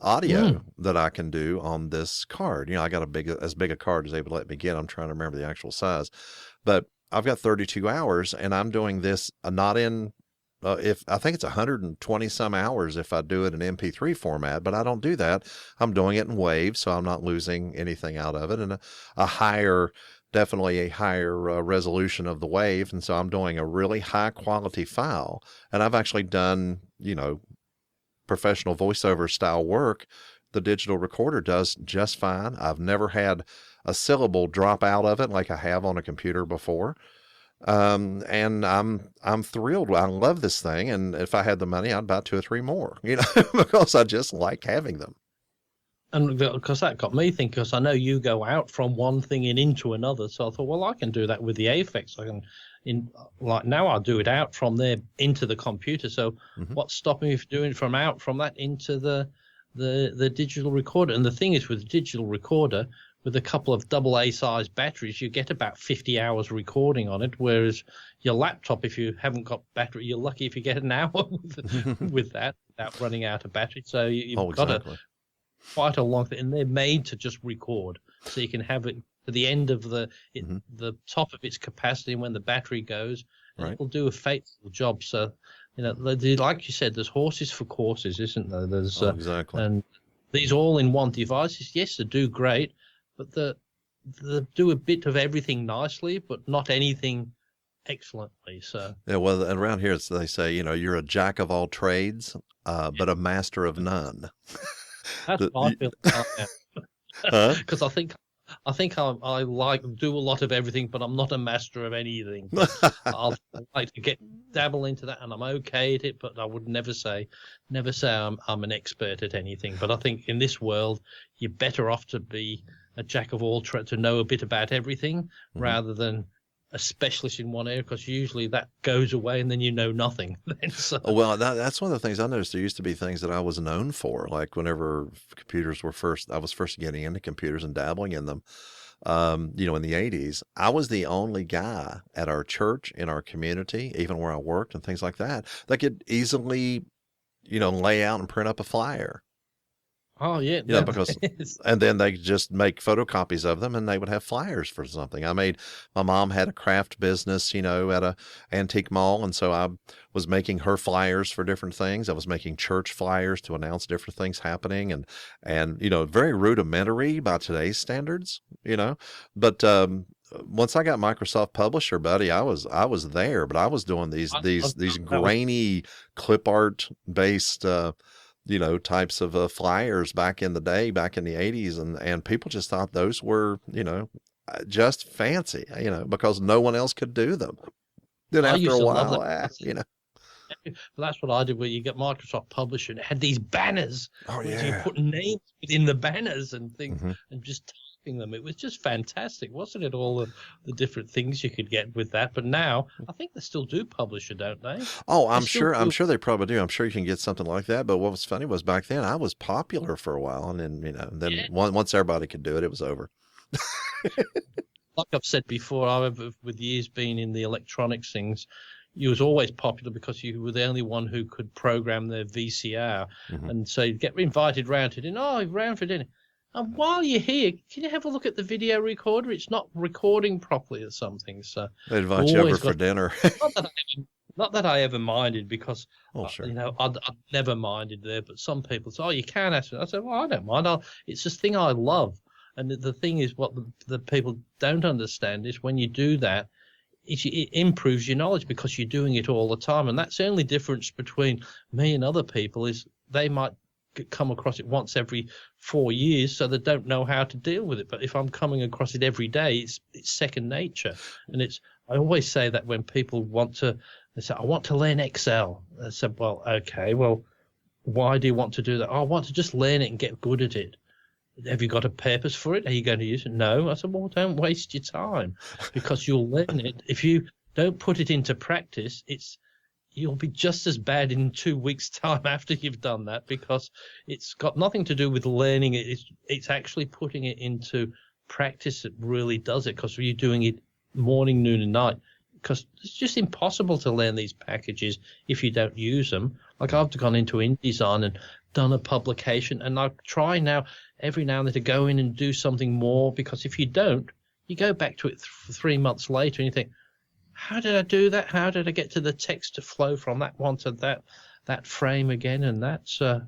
audio that I can do on this card. I got as big a card as they would let me get. I'm trying to remember the actual size, but I've got 32 hours, and I'm doing this not in if I think it's 120 some hours if I do it in MP3 format, but I don't do that. I'm doing it in WAV, so I'm not losing anything out of it, and definitely a higher resolution of the WAV. And so I'm doing a really high quality file, and I've actually done, professional voiceover style work. The digital recorder does just fine. I've never had a syllable drop out of it like I have on a computer before. And I'm thrilled. I love this thing. And if I had the money, I'd buy 2 or 3 more, because I just like having them. And because that got me thinking, because I know you go out from one thing and into another. So I thought, well, I can do that with the Aphex. Now I'll do it out from there into the computer. So what's stopping me from doing it from that into the digital recorder? And the thing is, with the digital recorder, with a couple of AA size batteries, you get about 50 hours recording on it. Whereas your laptop, if you haven't got battery, you're lucky if you get an hour with that without running out of battery. So you've got quite a long thing, and they're made to just record, so you can have it to the end of the top of its capacity, and when the battery goes, it will do a faithful job. So, like you said, there's horses for courses, isn't there? There's exactly. And these all-in-one devices, yes, they do great, but they do a bit of everything nicely, but not anything excellently. So yeah, well, and around here they say, you're a jack of all trades, but a master of none. That's what I feel about because I think I like do a lot of everything, but I'm not a master of anything. I'll like to dabble into that, and I'm okay at it, but I would never say I'm an expert at anything. But I think in this world, you're better off to be a jack of all trades, to know a bit about everything, rather than a specialist in one area, because usually that goes away and then you know nothing. Then, so. Oh, well, that's one of the things I noticed. There used to be things that I was known for, like whenever I was first getting into computers and dabbling in them. In the 80s, I was the only guy at our church, in our community, even where I worked and things like that could easily, lay out and print up a flyer. Oh yeah, Because, and then they just make photocopies of them and they would have flyers for something. My mom had a craft business, at a antique mall. And so I was making her flyers for different things. I was making church flyers to announce different things happening and, very rudimentary by today's standards, but, once I got Microsoft Publisher, buddy, I was there, but I was doing these grainy clip art based, types of flyers back in the day, back in the 80s. And people just thought those were, just fancy, because no one else could do them. Then after a while, Well, that's what I did. Where you get Microsoft Publisher, and it had these banners. Oh, where yeah. you put names within the banners and things, and just typing them. It was just fantastic, wasn't it? All the different things you could get with that. But now, I think they still do Publisher, don't they? Oh, I'm sure they probably do. I'm sure you can get something like that. But what was funny was back then I was popular for a while, and then once everybody could do it, it was over. Like I've said before, with years being in the electronics things, you was always popular because you were the only one who could program their VCR. And so you'd get invited round to dinner. Round for dinner. And while you're here, can you have a look at the video recorder? It's not recording properly or something. So they invite you over for dinner. Not that I ever minded, because sure. I'd never minded there. But some people say, "Oh, you can ask me." I said, "Well, I don't mind. It's this thing I love." And the thing is, what the people don't understand is when you do that, it improves your knowledge because you're doing it all the time. And that's the only difference between me and other people, is they might come across it once every 4 years, so they don't know how to deal with it. But if I'm coming across it every day, it's second nature. And I always say that when people they say, "I want to learn Excel." I said, "Well, okay, why do you want to do that?" "Oh, I want to just learn it and get good at it." "Have you got a purpose for it? Are you going to use it?" "No." I said, "Well, don't waste your time, because you'll learn it. If you don't put it into practice, you'll be just as bad in 2 weeks' time after you've done that, because it's got nothing to do with learning it. It's actually putting it into practice that really does it, because you're doing it morning, noon, and night. Because it's just impossible to learn these packages if you don't use them. Like I've gone into InDesign and done a publication, and I try now every now and then to go in and do something more, because if you don't, you go back to it 3 months later and you think, how did I do that? How did I get to the text to flow from that one to that frame again? And that's and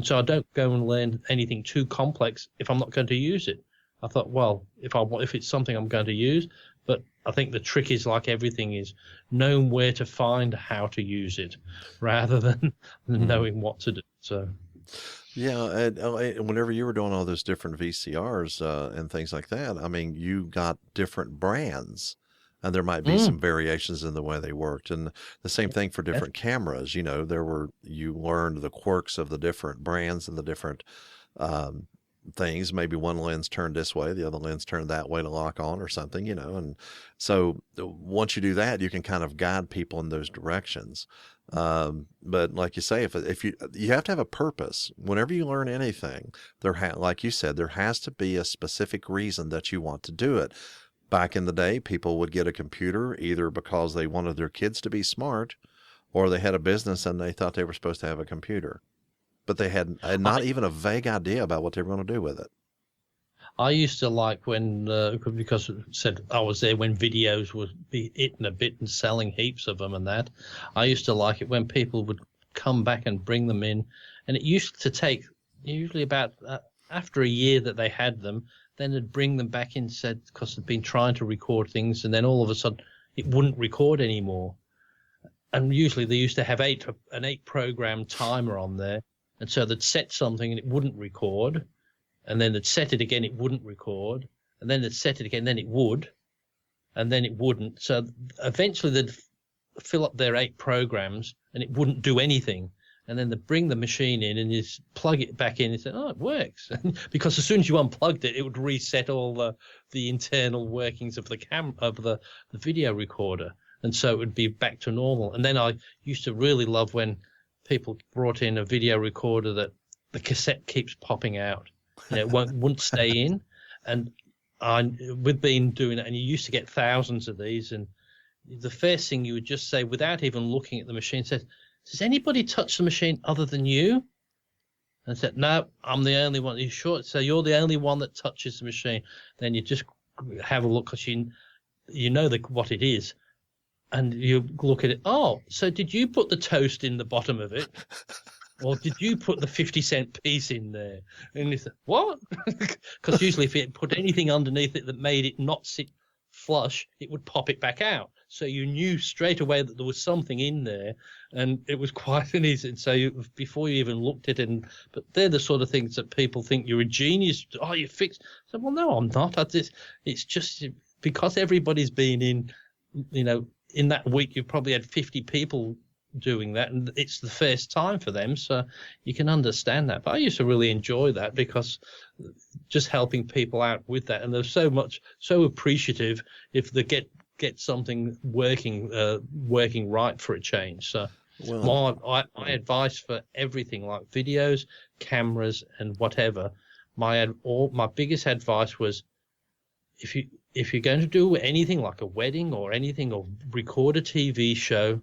so I don't go and learn anything too complex if I'm not going to use it. I thought, well, if it's something I'm going to use, but I think the trick is, like everything, is knowing where to find how to use it rather than knowing what to do. So. Yeah, and whenever you were doing all those different VCRs and things like that, I mean, you got different brands, and there might be some variations in the way they worked. And the same thing for different cameras. You learned the quirks of the different brands and the different things. Maybe one lens turned this way, the other lens turned that way to lock on or something, and so once you do that, you can kind of guide people in those directions. But like you say, if you have to have a purpose whenever you learn anything, like you said, there has to be a specific reason that you want to do it. Back in the day, people would get a computer either because they wanted their kids to be smart, or they had a business and they thought they were supposed to have a computer. But they had not even a vague idea about what they were going to do with it. I used to like when, because it said I was there when videos would be eaten a bit and selling heaps of them and that. I used to like it when people would come back and bring them in. And it used to take usually about after a year that they had them, then they'd bring them back in, said, because they'd been trying to record things, and then all of a sudden it wouldn't record anymore. And usually they used to have an 8-program timer on there. And so they'd set something and it wouldn't record. And then they'd set it again, it wouldn't record. And then they'd set it again, then it would. And then it wouldn't. So eventually they'd fill up their 8 programs and it wouldn't do anything. and then they bring the machine in and you plug it back in and say, oh, it works. Because as soon as you unplugged it, it would reset all the internal workings of the video recorder. And so it would be back to normal. And then I used to really love when people brought in a video recorder that the cassette keeps popping out. It won't stay in. And we've been doing it, and you used to get thousands of these. And the first thing you would just say, without even looking at the machine, said, does anybody touch the machine other than you? And I said, no, I'm the only one. Are you sure? So you're the only one that touches the machine. Then you just have a look, because you know what it is. And you look at it. Oh, so did you put the toast in the bottom of it? Or did you put the 50-cent piece in there? And you say, what? Because usually if it put anything underneath it that made it not sit flush, it would pop it back out. So you knew straight away that there was something in there, and it was quite an easy. And so before you even looked at it, but they're the sort of things that people think you're a genius. Oh, you fixed. So, well, no, I'm not. It's just because everybody's been in, in that week, you've probably had 50 people doing that, and it's the first time for them, so you can understand that. But I used to really enjoy that, because just helping people out with that, and they're so appreciative if they get something working right for a change. So my advice for everything like videos, cameras, and whatever, my biggest advice was, if you're going to do anything like a wedding or anything, or record a TV show,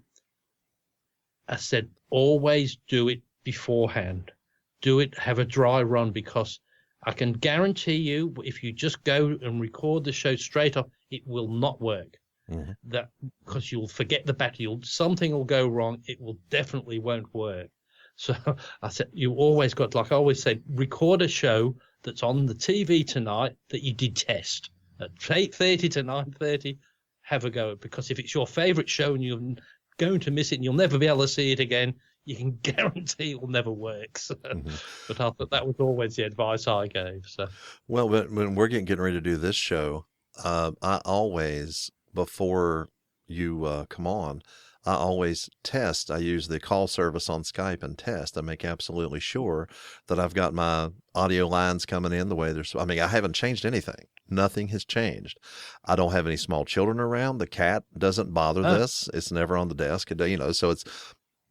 I said, always do it beforehand. Do it, have a dry run, because I can guarantee you, if you just go and record the show straight up, it will not work. Mm-hmm. That because you'll forget the battery, something will go wrong. It will definitely won't work. So I said, you always got, like I always say, record a show that's on the TV tonight that you detest at 8:30 to 9:30. Have a go, because if it's your favourite show and you're going to miss it and you'll never be able to see it again, you can guarantee it will never work. So, but I thought that was always the advice I gave. So, well, when we're getting ready to do this show, I always, before you come on, I always test. I use the call service on Skype and test. I make absolutely sure that I've got my audio lines coming in the way they're. I mean, I haven't changed anything. Nothing has changed. I don't have any small children around. The cat doesn't bother this. It's never on the desk. So it's,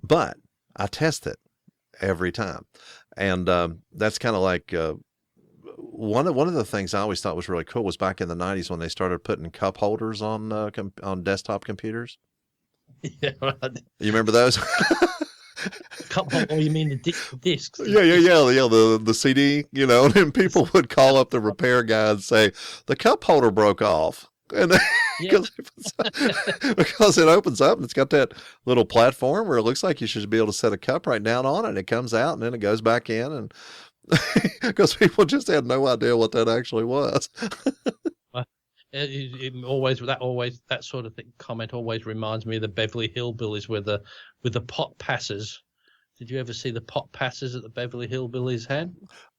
but I test it every time. And that's kind of like one of the things I always thought was really cool was back in the 90s when they started putting cup holders on desktop computers. Yeah, right. You remember those? Cup holder, you mean the discs? Yeah. The CD, and people would call up the repair guy and say, the cup holder broke off. And because it opens up and it's got that little platform where it looks like you should be able to set a cup right down on it, and it comes out and then it goes back in, and because people just had no idea what that actually was. That sort of comment always reminds me of the Beverly Hillbillies with the pot passers. Did you ever see the pot passers that the Beverly Hillbillies had?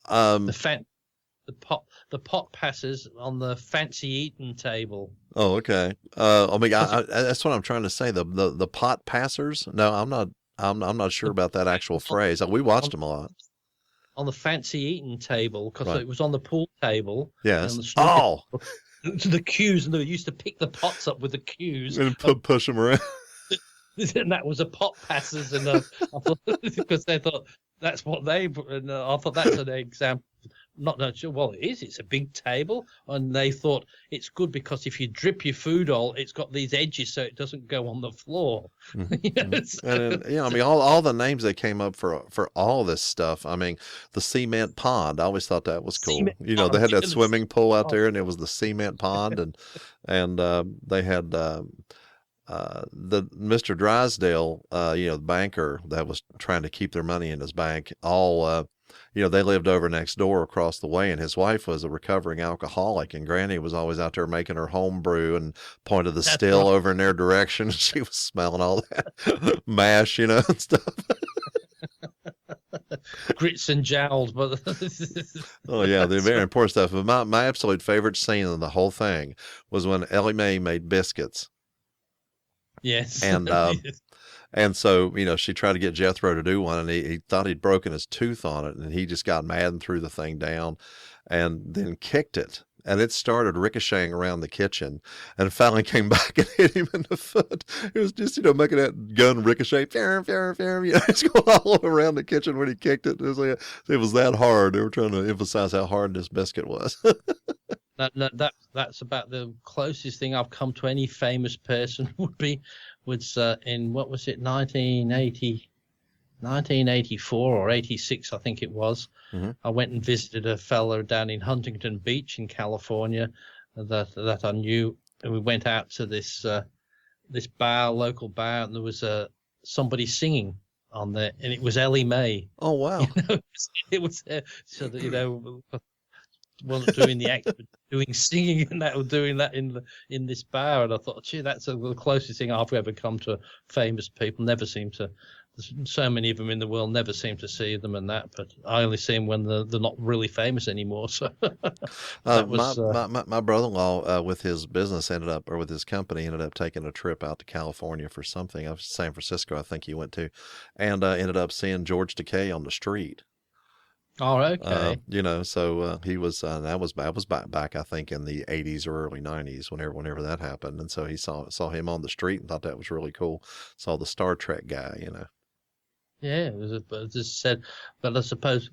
The pot passers on the fancy eating table. Oh, okay. That's what I'm trying to say. The pot passers. No, I'm not sure about that actual phrase. We watched them a lot. On the fancy eating table, because it was on the pool table. Yes. To the cues, and they used to pick the pots up with the cues and push them around. And that was a pot passers, and I thought, because they thought that's what they. And I thought that's an example. Not sure. Well, it is. It's a big table, and they thought it's good because if you drip your food all, it's got these edges so it doesn't go on the floor. Mm-hmm. And all the names they came up for all this stuff. I mean, the cement pond. I always thought that was cool. They had that swimming pool out there, and it was the cement pond, and they had the Mr. Drysdale, the banker that was trying to keep their money in his bank. They lived over next door across the way, and his wife was a recovering alcoholic, and Granny was always out there making her home brew and pointed the still over in their direction. She was smelling all that mash, and stuff. Grits and jowls, but oh yeah, the very important stuff. But my absolute favorite scene in the whole thing was when Ellie Mae made biscuits. Yes. And And so, she tried to get Jethro to do one, and he thought he'd broken his tooth on it, and he just got mad and threw the thing down and then kicked it. And it started ricocheting around the kitchen and finally came back and hit him in the foot. It was just, making that gun ricochet. It's going all around the kitchen when he kicked it. It was that hard. They were trying to emphasize how hard this biscuit was. That's about the closest thing I've come to any famous person was in, what was it, 1984 or 86, I think it was. Mm-hmm. I went and visited a fellow down in Huntington Beach in California that I knew, and we went out to this bar, local bar, and there was somebody singing on there, and it was Ellie Mae. Oh wow! It was so that wasn't doing the act, but doing singing and that, or doing that in this bar, and I thought, gee, that's the closest thing I've ever come to famous people. Never seem to. There's so many of them in the world, never seem to see them and that, but I only see them when they're not really famous anymore. So my brother-in-law with his business with his company ended up taking a trip out to California for something. San Francisco, I think he went to, and ended up seeing George Takei on the street. Oh, okay. So he was that was back I think in the 80s or early 90s whenever that happened, and so he saw him on the street and thought that was really cool. Saw the Star Trek guy, Yeah, it was just said, but I suppose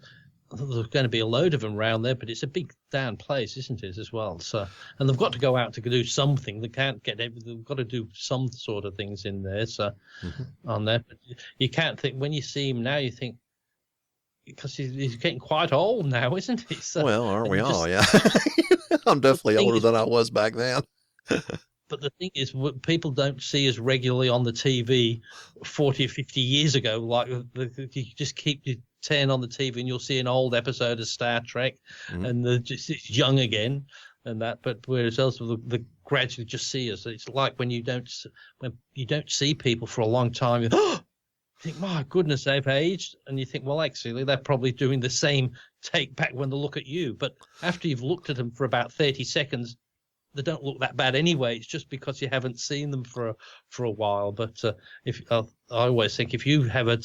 there's going to be a load of them around there, but it's a big down place, isn't it, as well? So, and they've got to go out to do something. They can't get everything. They've got to do some sort of things in there. So, on there, but you can't think when you see him now. You think because he's getting quite old now, isn't he? So, well, aren't we all? Yeah, I'm definitely older than I was back then. But the thing is, people don't see us regularly on the TV 40 or 50 years ago. Like, you just keep turn on the TV and you'll see an old episode of Star Trek, and it's young again, and that. But whereas also the gradually just see us. It's like when you don't see people for a long time. You think, my goodness, they've aged, and you think, well, actually, they're probably doing the same take back when they look at you. But after you've looked at them for about 30 seconds. They don't look that bad anyway. It's just because you haven't seen them for a while. But I always think if you have a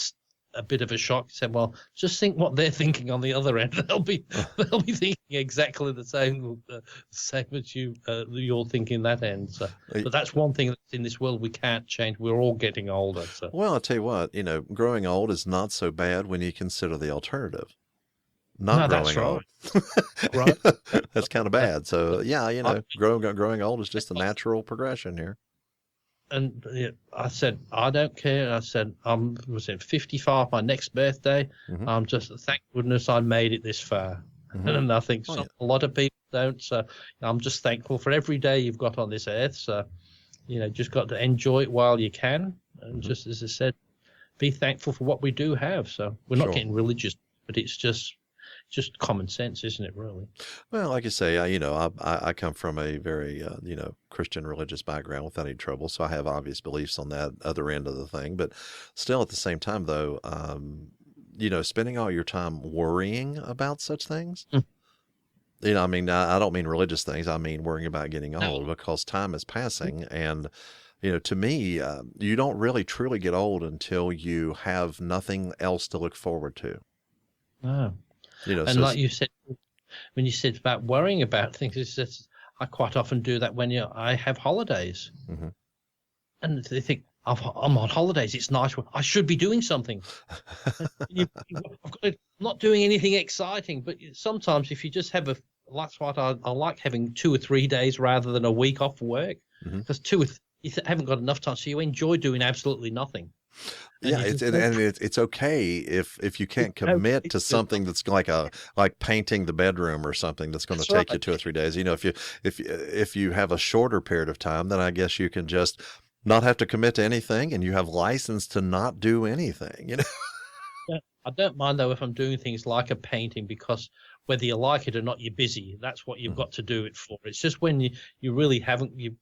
bit of a shock, you say, well, just think what they're thinking on the other end. They'll be thinking exactly the same as you're thinking that end. So, but that's one thing that's in this world we can't change. We're all getting older. So. Well, I'll tell you what, growing old is not so bad when you consider the alternative. Growing old. Right. That's kind of bad. So yeah, growing old is just a natural progression here. And I said, I don't care. I said, was it 55 my next birthday? I'm just thank goodness I made it this far. And I think a lot of people don't. So I'm just thankful for every day you've got on this earth. So just got to enjoy it while you can, and just as I said, be thankful for what we do have. So we're not getting religious, but it's just common sense, isn't it, really? Well, like you say, I come from a very, Christian religious background without any trouble, so I have obvious beliefs on that other end of the thing. But still, at the same time, though, spending all your time worrying about such things, I don't mean religious things. I mean worrying about getting old, because time is passing. And, to me, you don't really truly get old until you have nothing else to look forward to. Oh. And like you said, when you said about worrying about things, it's just, I quite often do that when I have holidays. And they think, I'm on holidays, it's nice. I should be doing something. I'm not doing anything exciting, but sometimes if you just have that's what I like, having 2 or 3 days rather than a week off work, because you haven't got enough time, so you enjoy doing absolutely nothing. Yeah, it's okay if you can't commit to something that's like painting the bedroom or something that's going to take you 2 or 3 days. If you have a shorter period of time, then I guess you can just not have to commit to anything, and you have license to not do anything. Yeah, I don't mind though if I'm doing things like a painting, because whether you like it or not, you're busy. That's what you've got to do it for. It's just when you really haven't, you've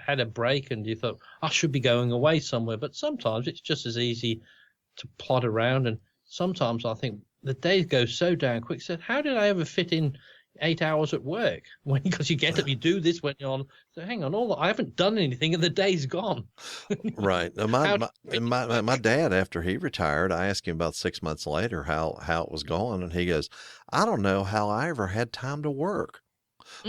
had a break and you thought, I should be going away somewhere. But sometimes it's just as easy to plod around. And sometimes I think the days go so damn quick. So how did I ever fit in, 8 hours at work because you get up, you do this when you're on. So hang on, I haven't done anything, and the day's gone. Right. Now, my dad, after he retired, I asked him about 6 months later how it was going, and he goes, "I don't know how I ever had time to work."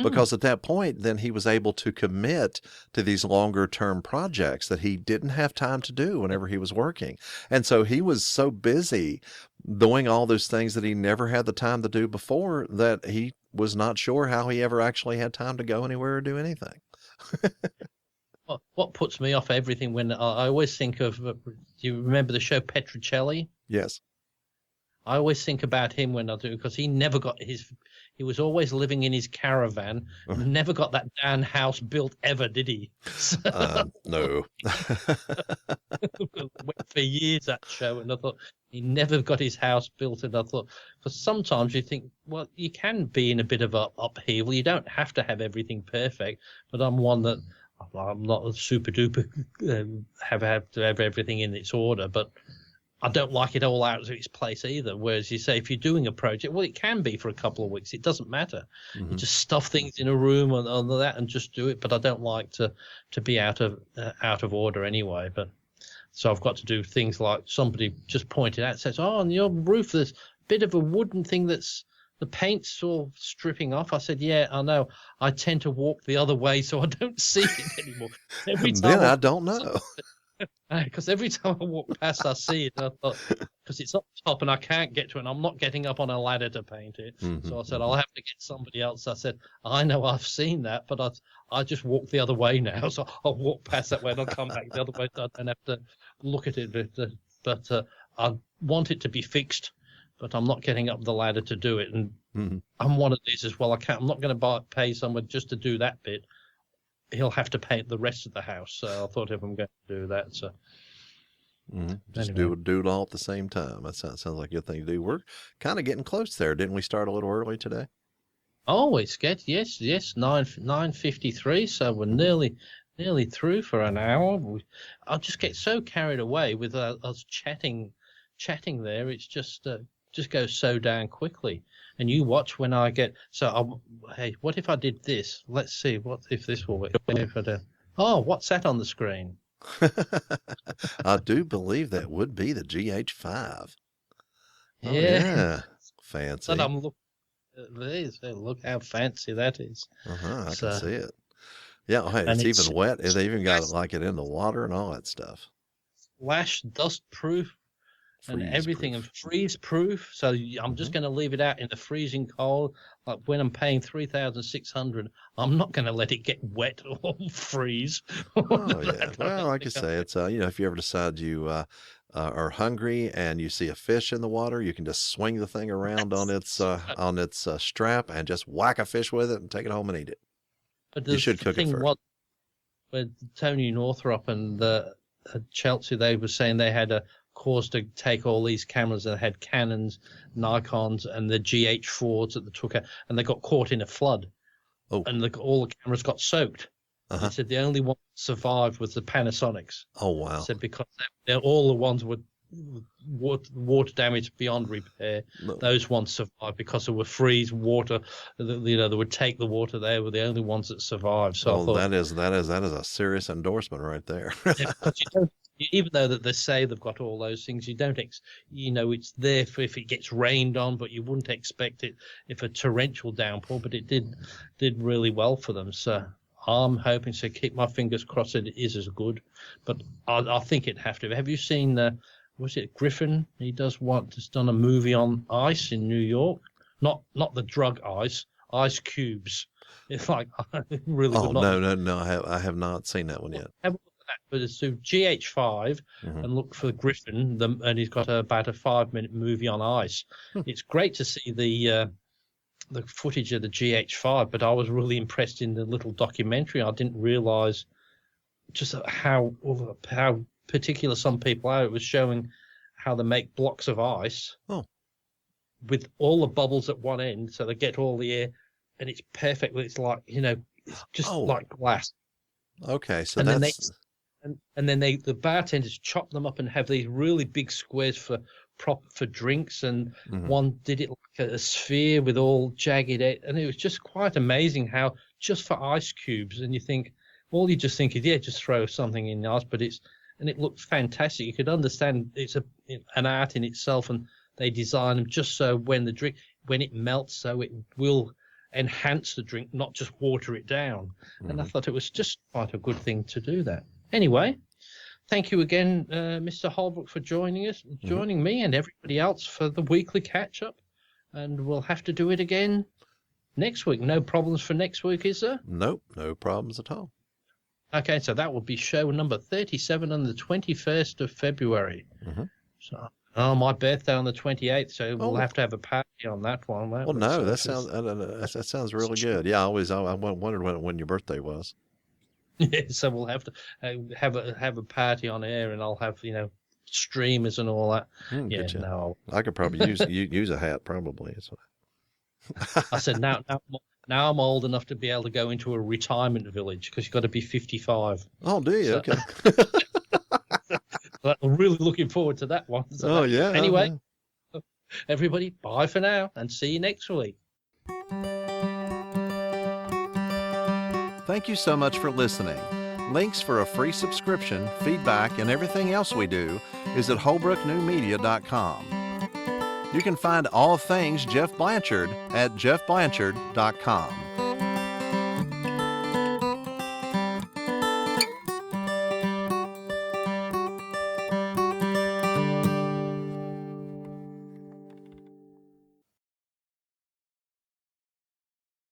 Because at that point, then he was able to commit to these longer term projects that he didn't have time to do whenever he was working. And so he was so busy doing all those things that he never had the time to do before that he was not sure how he ever actually had time to go anywhere or do anything. What puts me off everything when I always think of, do you remember the show Petrocelli? Yes. I always think about him when I do, because he never got he was always living in his caravan, and never got that damn house built ever, did he? No. Went for years, that show, and I thought he never got his house built, and I thought, because sometimes you think, well, you can be in a bit of upheaval. You don't have to have everything perfect, but I'm one that I'm not a super duper have to have everything in its order, but I don't like it all out of its place either. Whereas you say, if you're doing a project, well, it can be for a couple of weeks. It doesn't matter. You just stuff things in a room and all that and just do it. But I don't like to be out of order anyway. But so I've got to do things like somebody just pointed out, says, "Oh, on your roof, there's a bit of a wooden thing that's the paint's all stripping off." I said, "Yeah, I know. I tend to walk the other way so I don't see it anymore." Every time Then I don't know. Because every time I walk past, I see it. And I thought, because it's up top and I can't get to it, and I'm not getting up on a ladder to paint it. So I said, I'll have to get somebody else. I said, I know I've seen that, but I just walk the other way now. So I'll walk past that way and I'll come back the other way. So I don't have to look at it. But I want it to be fixed, but I'm not getting up the ladder to do it. And I'm one of these as well. I'm not going to pay someone just to do that bit. He'll have to paint the rest of the house. So I thought, if I'm going to do that, so just anyway. do it all at the same time. That sounds like a good thing to do. We're kind of getting close there. Didn't we start a little early today? Oh, it's good. Yes, 9:53. So we're nearly through for an hour. I'll just get so carried away with us chatting there. It's just goes so damn quickly. And you watch when I get, hey, what if I did this? Let's see, what if this will work? If I do, oh, what's that on the screen? I do believe that would be the GH5. Yeah. Oh, yeah. Fancy. But I'm looking at these. Look how fancy that is. I can see it. Yeah, hey, it's even wet. They even got it in the water and all that stuff. Splash, dust proof. And everything, and freeze proof. So I'm just going to leave it out in the freezing cold. Like when I'm paying $3,600, I'm not going to let it get wet or freeze. Oh yeah. Well, like I say, it's if you ever decide you are hungry and you see a fish in the water, you can just swing the thing around on its strap and just whack a fish with it and take it home and eat it. But you should cook it first. With Tony Northrup and Chelsea, they were saying they had a course to take all these cameras that had Canons, Nikons, and the GH4s that they took out, and they got caught in a flood. And all the cameras got soaked. They said the only one that survived was the Panasonics. Oh wow! They said because all the ones were water damage beyond repair. No. Those ones survived because there were freeze water. They would take the water. They were the only ones that survived. So I thought, that is a serious endorsement right there. Even though that they say they've got all those things, you don't, it's there for if it gets rained on, but you wouldn't expect it if a torrential downpour. But it did really well for them. So I'm hoping to keep my fingers crossed it is as good. But I think it'd have to. Have you seen was it Griffin? He has done a movie on ice in New York. Not the drug ice cubes. It's like really. Oh no! I have not seen that one yet. But it's to GH5 and look for Griffin, and he's got about a 5-minute movie on ice. It's great to see the footage of the GH5, but I was really impressed in the little documentary. I didn't realize just how particular some people are. It was showing how they make blocks of ice with all the bubbles at one end, so they get all the air, and it's perfect. It's like it's just like glass. Okay, so and then the bartenders chop them up and have these really big squares for drinks, and one did it like a sphere with all jagged edge, and it was just quite amazing how just for ice cubes, and you think, all you just think is, yeah, just throw something in the ice, but it looked fantastic. You could understand it's an art in itself, and they design them just so when it melts, so it will enhance the drink, not just water it down. And I thought it was just quite a good thing to do that. Anyway, thank you again, Mr. Holbrook, for joining me and everybody else for the weekly catch-up. And we'll have to do it again next week. No problems for next week, is there? Nope, no problems at all. Okay, so that will be show number 37 on the 21st of February. So, my birthday on the 28th, so we'll have to have a party on that one. That sounds really good. Yeah, I wondered when your birthday was. Yeah, so we'll have to have a party on air, and I'll have streamers and all that. Yeah, no, I could probably use a hat. Probably. I said now I'm old enough to be able to go into a retirement village because you've got to be 55. Oh, do you? So, okay. But I'm really looking forward to that one. So anyway, everybody, bye for now, and see you next week. Thank you so much for listening. Links for a free subscription, feedback, and everything else we do is at holbrooknewmedia.com. You can find all things Geoff Blanchard at geoffblanchard.com.